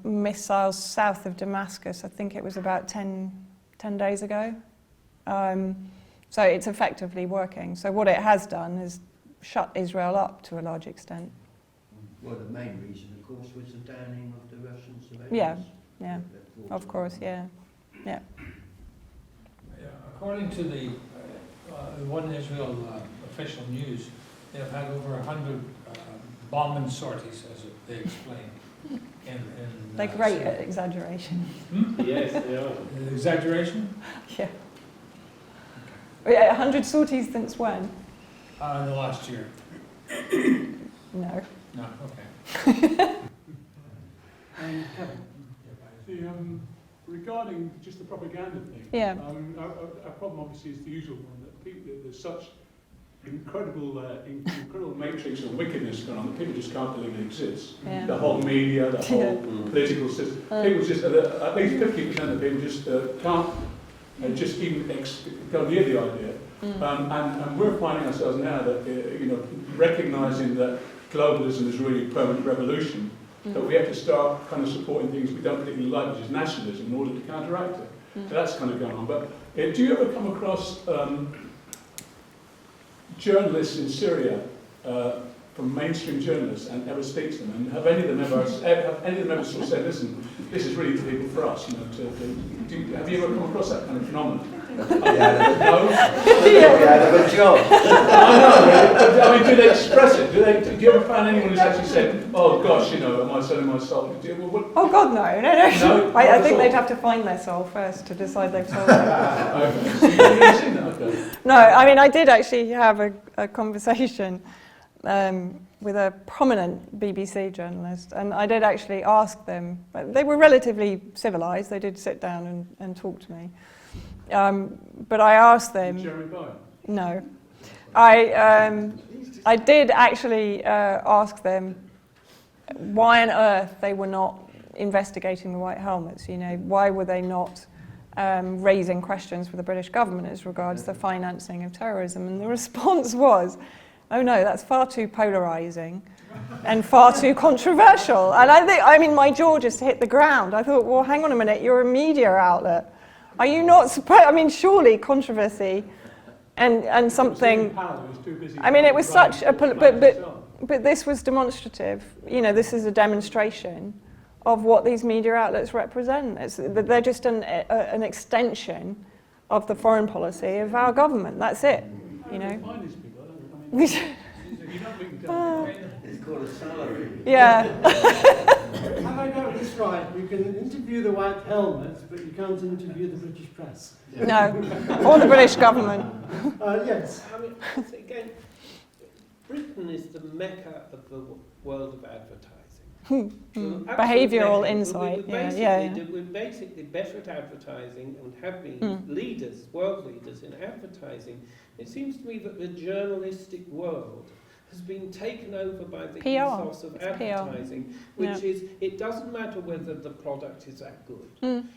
missiles south of Damascus. I think it was about 10 days ago. So it's effectively working. So what it has done is shut Israel up to a large extent. Well, the main reason, of course, was the downing of the Russian surveillance. yeah, of course, yeah. Yeah, according to the One Israel official news, they have had over 100 bombing sorties, as they explain. They're great at exaggeration. Yes, they are. Exaggeration? Yeah. Yeah, 100 sorties since when? In the last year. No. No, okay. Kevin. Regarding just the propaganda thing, yeah. Our problem obviously is the usual one, that there's such incredible matrix of wickedness going on that people just can't believe it exists. Yeah. The whole media, the whole political system. People just, at least 50% of people just can't just even go near the idea. And we're finding ourselves now that, recognising that globalism is really a permanent revolution, that we have to start kind of supporting things we don't particularly like, which is nationalism, in order to counteract it. So that's kind of going on. But do you ever come across journalists in Syria, from mainstream journalists, and ever speak to them? And have any of them ever sort of said, listen, this is really for people for us? Have you ever come across that kind of phenomenon? No? Yeah, a job. I know, but I mean, do they express it? Do you ever find anyone who's actually said, oh gosh, am I selling my soul? Oh God, no. No? I think they'd have to find their soul first to decide they've sold it. Okay. So you've never seen that? Okay. No, I mean, I did actually have a conversation with a prominent BBC journalist, and I did actually ask them. They were relatively civilised. They did sit down and talk to me. But I asked them. Jeremy Bowen? No, I did actually ask them why on earth they were not investigating the White Helmets. Why were they not raising questions with the British government as regards the financing of terrorism? And the response was, oh no, that's far too polarising and far too controversial. And I mean, my jaw just hit the ground. I thought, well, hang on a minute, you're a media outlet. Are you not supposed? I mean, surely controversy and something. I mean, it was such a. But this was demonstrative. This is a demonstration of what these media outlets represent. They're just an extension of the foreign policy of our government. That's it. It's called a salary. Yeah. Have I got this right? You can interview the White Helmets, but you can't interview the British press. No, or the British government. Yes. I mean, again, Britain is the mecca of the world of advertising. Behavioural insight. We're basically better at advertising and have been leaders, world leaders in advertising. It seems to me that the journalistic world has been taken over by the ethos of advertising, which is, it doesn't matter whether the product is that good.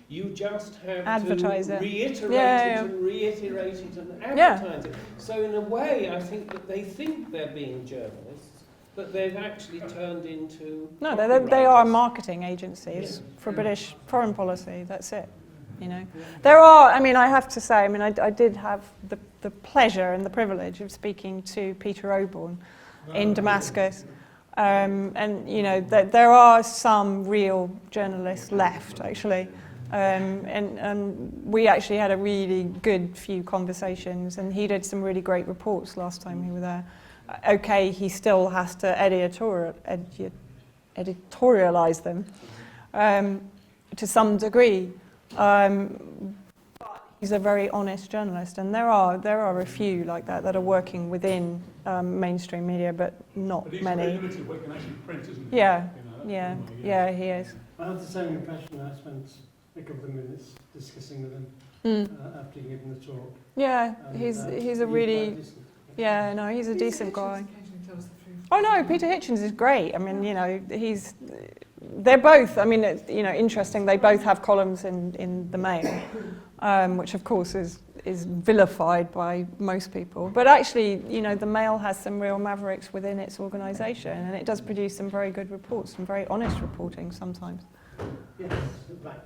You just have to reiterate it and reiterate it and advertise it. So in a way, I think that they think they're being journalists, but they've actually turned into... No, they are marketing agencies for British foreign policy, that's it. There are, I mean, I have to say, I did have the pleasure and the privilege of speaking to Peter Oborne in Damascus. And, there are some real journalists left, actually. And we actually had a really good few conversations, and he did some really great reports last time we were there. Okay, he still has to editorialize them to some degree. He's a very honest journalist, and there are a few like that are working within mainstream media, but not many. What can actually print, isn't it? Yeah, he is. I had the same impression. I spent a couple of minutes discussing with him after giving the talk. Yeah, he's a really he's a decent guy. Oh no, Peter Hitchens is great. I mean, they're both. I mean, interesting. They both have columns in the Mail, which of course is vilified by most people. But actually, the Mail has some real mavericks within its organisation, and it does produce some very good reports, some very honest reporting sometimes. Yes, right.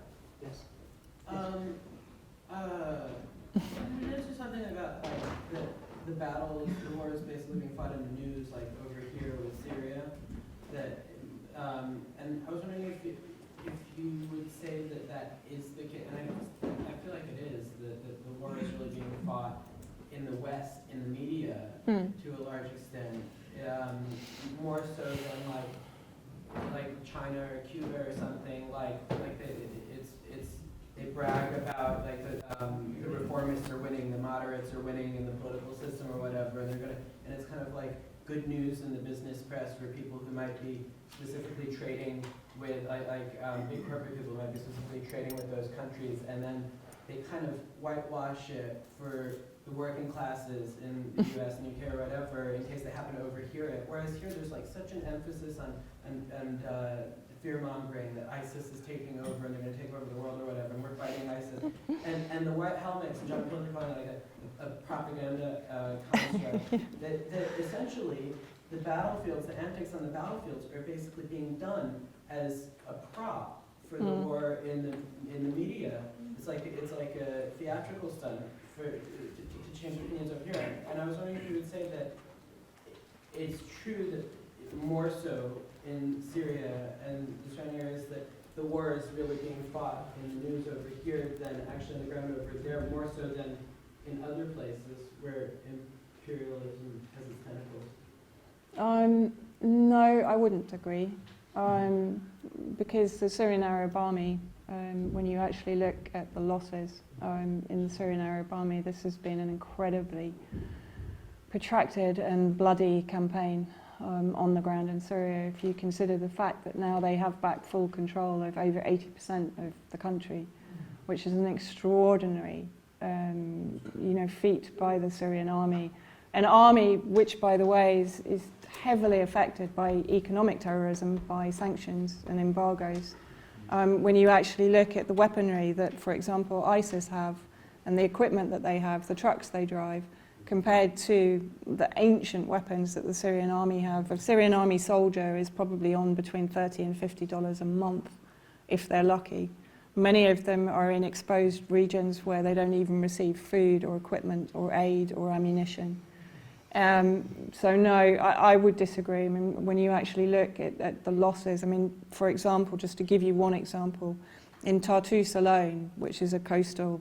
Yes. You mentioned something about the battles, the wars basically being fought in the news, like over here with Syria. And I was wondering if you would say that that is the case, and I feel like it is, that the war is really being fought in the West, in the media, to a large extent, more so than like China or Cuba or something, they brag about like the reformists are winning, the moderates are winning in the political system or whatever, and and it's kind of like good news in the business press for people who might be specifically trading with big corporate people who might be specifically trading with those countries, and then they kind of whitewash it for the working classes in the US and UK or whatever in case they happen to overhear it. Whereas here there's like such an emphasis on fear-mongering that ISIS is taking over and they're going to take over the world or whatever, and we're fighting ISIS. And the white helmets, and John Pilger calling it like a propaganda construct, that essentially the battlefields, the antics on the battlefields are basically being done as a prop for the war in the media. It's like a theatrical stunt to change opinions over here. And I was wondering if you would say that it's true that more so in Syria and the surrounding areas that the war is really being fought in the news over here than actually on the ground over there, more so than in other places where imperialism has its tentacles? No, I wouldn't agree. Because the Syrian Arab Army, when you actually look at the losses in the Syrian Arab Army, this has been an incredibly protracted and bloody campaign on the ground in Syria. If you consider the fact that now they have back full control of over 80% of the country, which is an extraordinary feat by the Syrian army. An army which, by the way, is heavily affected by economic terrorism, by sanctions and embargoes. When you actually look at the weaponry that, for example, ISIS have, and the equipment that they have, the trucks they drive, compared to the ancient weapons that the Syrian army have. A Syrian army soldier is probably on between $30 and $50 a month, if they're lucky. Many of them are in exposed regions where they don't even receive food or equipment or aid or ammunition. So no, I would disagree. I mean, when you actually look at the losses, I mean, for example, just to give you one example, in Tartus alone, which is a coastal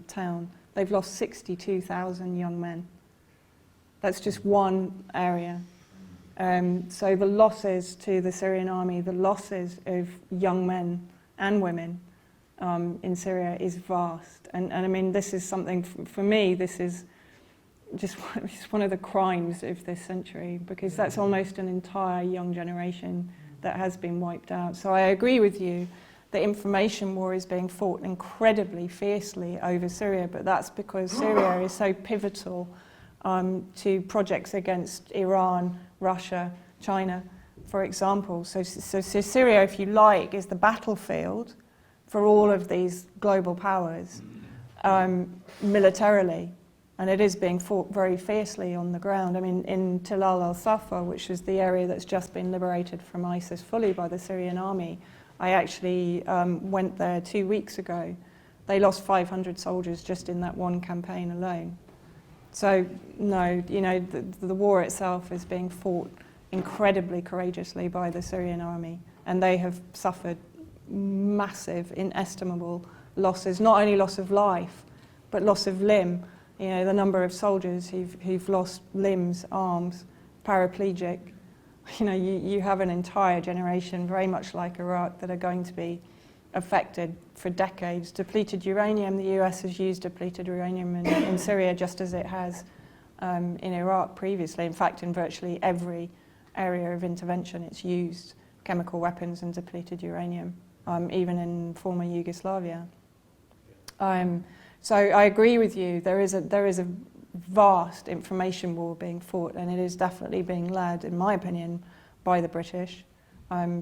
town, they've lost 62,000 young men. That's just one area. So the losses to the Syrian army, the losses of young men and women in Syria is vast. And I mean, this is something, for me, this is just one of the crimes of this century, because that's almost an entire young generation that has been wiped out. So I agree with you. The information war is being fought incredibly fiercely over Syria, but that's because Syria is so pivotal to projects against Iran, Russia, China, for example. So Syria, if you like, is the battlefield for all of these global powers militarily, and it is being fought very fiercely on the ground. I mean, in Tilal al-Safa, which is the area that's just been liberated from ISIS fully by the Syrian army, I actually went there 2 weeks ago. They lost 500 soldiers just in that one campaign alone. So no, the war itself is being fought incredibly courageously by the Syrian army, and they have suffered massive, inestimable losses, not only loss of life, but loss of limb. The number of soldiers who've lost limbs, arms, paraplegic. You have an entire generation, very much like Iraq, that are going to be affected for decades. Depleted uranium, the US has used depleted uranium in Syria just as it has in Iraq previously. In fact, in virtually every area of intervention it's used chemical weapons and depleted uranium, even in former Yugoslavia. So I agree with you, there is a vast information war being fought, and it is definitely being led, in my opinion, by the British,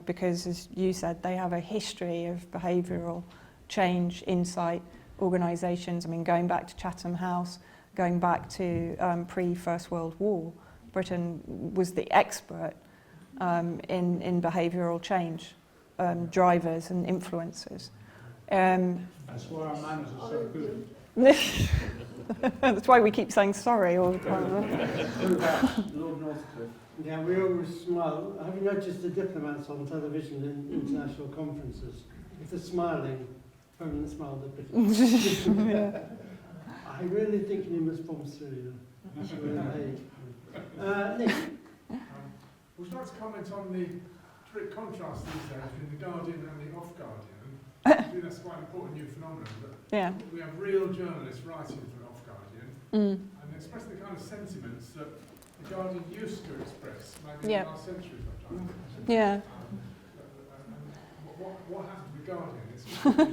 because, as you said, they have a history of behavioural change, insight, organisations. I mean, going back to Chatham House, going back to pre-First World War, Britain was the expert in behavioural change, drivers and influencers. That's why our manners are so good. That's why we keep saying sorry all the time. Lord Northcliffe. We always smile. Have you noticed the diplomats on television in international conferences? If they're smiling, permanent smile, they're I really think you must from Syria. Nick? Would you like to comment on the strict contrast these days between the Guardian and the off-Guardian? I think that's quite an important new phenomenon. That we have real journalists writing for the off-Guardian and expressing the kind of sentiments that the Guardian used to express, maybe in the last century sometimes. Yeah. What happened to the Guardian? It's sold out,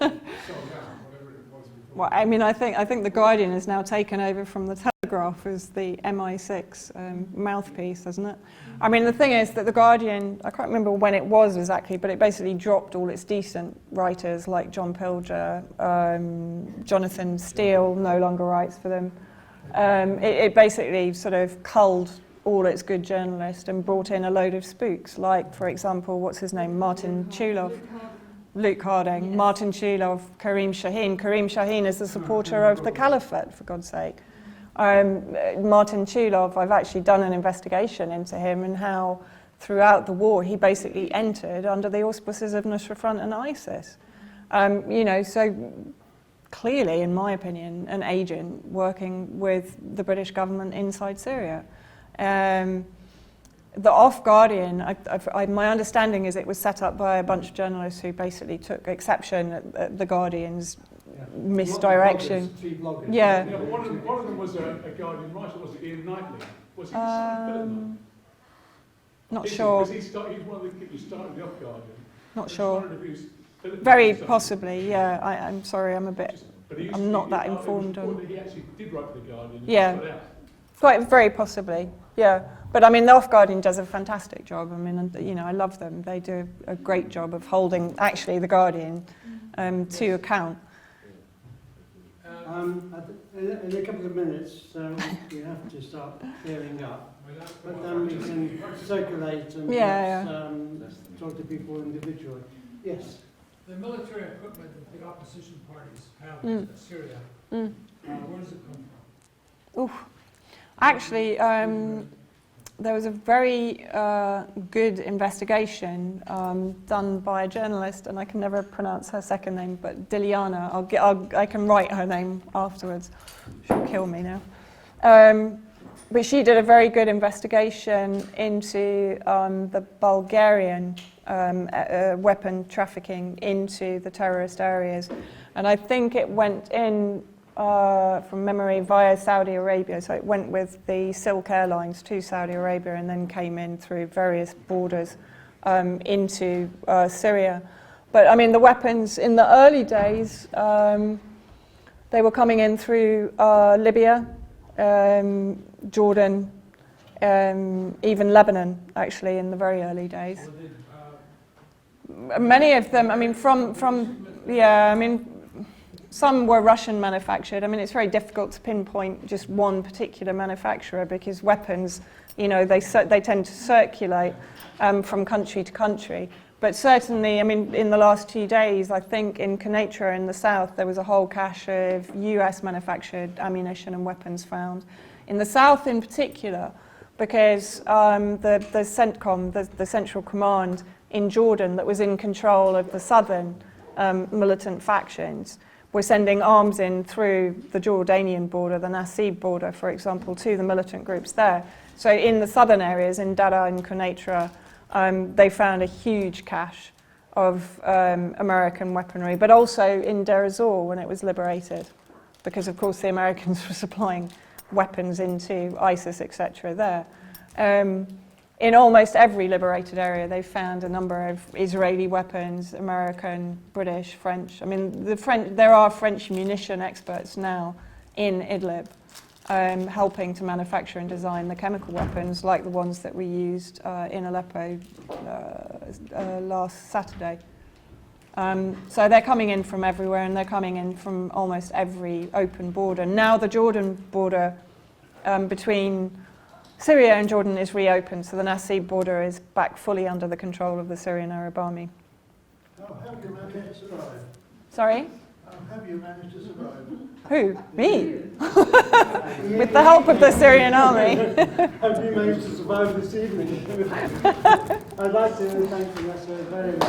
whatever it was before. Well, I mean, I think the Guardian has now taken over from the Telegraph as the MI6 mouthpiece, hasn't it? I mean, the thing is that the Guardian, I can't remember when it was exactly, but it basically dropped all its decent writers like John Pilger, Jonathan Steele no longer writes for them. It basically sort of culled all its good journalists and brought in a load of spooks, like, for example, what's his name, Martin Chulov, Luke Harding, Martin Chulov, Karim Shaheen. Karim Shaheen is the supporter of the Caliphate, for God's sake. Martin Chulov, I've actually done an investigation into him and how throughout the war he basically entered under the auspices of Nusra Front and ISIS. You know, so clearly, in my opinion, an agent working with the British government inside Syria. The Off-Guardian, my understanding is it was set up by a bunch of journalists who basically took exception at the Guardian's misdirection. Yeah. One of them was a Guardian writer, was it Ian Knightley? Was he not sure. Because he's one of the people who started the Off-Guardian. Not sure. Very possibly, yeah. I'm sorry, I'm not that informed on. He actually did write for the Guardian. Yeah. Quite very possibly, yeah. But I mean, the Off-Guardian does a fantastic job. I mean, you know, I love them. They do a great job of holding, actually, the Guardian to account. In a couple of minutes, we have to start clearing up. But then we can circulate and talk to people individually. Yes? The military equipment that the opposition parties have in Syria, where does it come from? Oof. Actually, there was a very good investigation done by a journalist, and I can never pronounce her second name, but Diliana. I can write her name afterwards. She'll kill me now. But she did a very good investigation into the Bulgarian weapon trafficking into the terrorist areas, and I think it went in from memory via Saudi Arabia, so it went with the Silk Airlines to Saudi Arabia and then came in through various borders into Syria. But I mean, the weapons in the early days, they were coming in through Libya, Jordan, even Lebanon, actually, in the very early days. Many of them, I mean, some were Russian manufactured. I mean, it's very difficult to pinpoint just one particular manufacturer because weapons, you know, they tend to circulate from country to country. But certainly, I mean, in the last 2 days, I think in Conatra in the south, there was a whole cache of US manufactured ammunition and weapons found. In the south in particular, because the CENTCOM, the Central Command in Jordan that was in control of the southern militant factions, were sending arms in through the Jordanian border, the Nasib border, for example, to the militant groups there. So in the southern areas, in Dara and Conatra, they found a huge cache of American weaponry, but also in Deir ez-Zor when it was liberated, because of course the Americans were supplying weapons into ISIS, etc. there. In almost every liberated area, they found a number of Israeli weapons, American, British, French. I mean, there are French munition experts now in Idlib helping to manufacture and design the chemical weapons like the ones that we used in Aleppo last Saturday. So they're coming in from everywhere, and they're coming in from almost every open border. Now the Jordan border between Syria and Jordan is reopened, so the Nasib border is back fully under the control of the Syrian Arab Army. How have you managed to survive? Sorry? Have you managed to survive? Who? Me? With the help of the Syrian army. Have you managed to survive this evening? I'd like to thank Vanessa very much.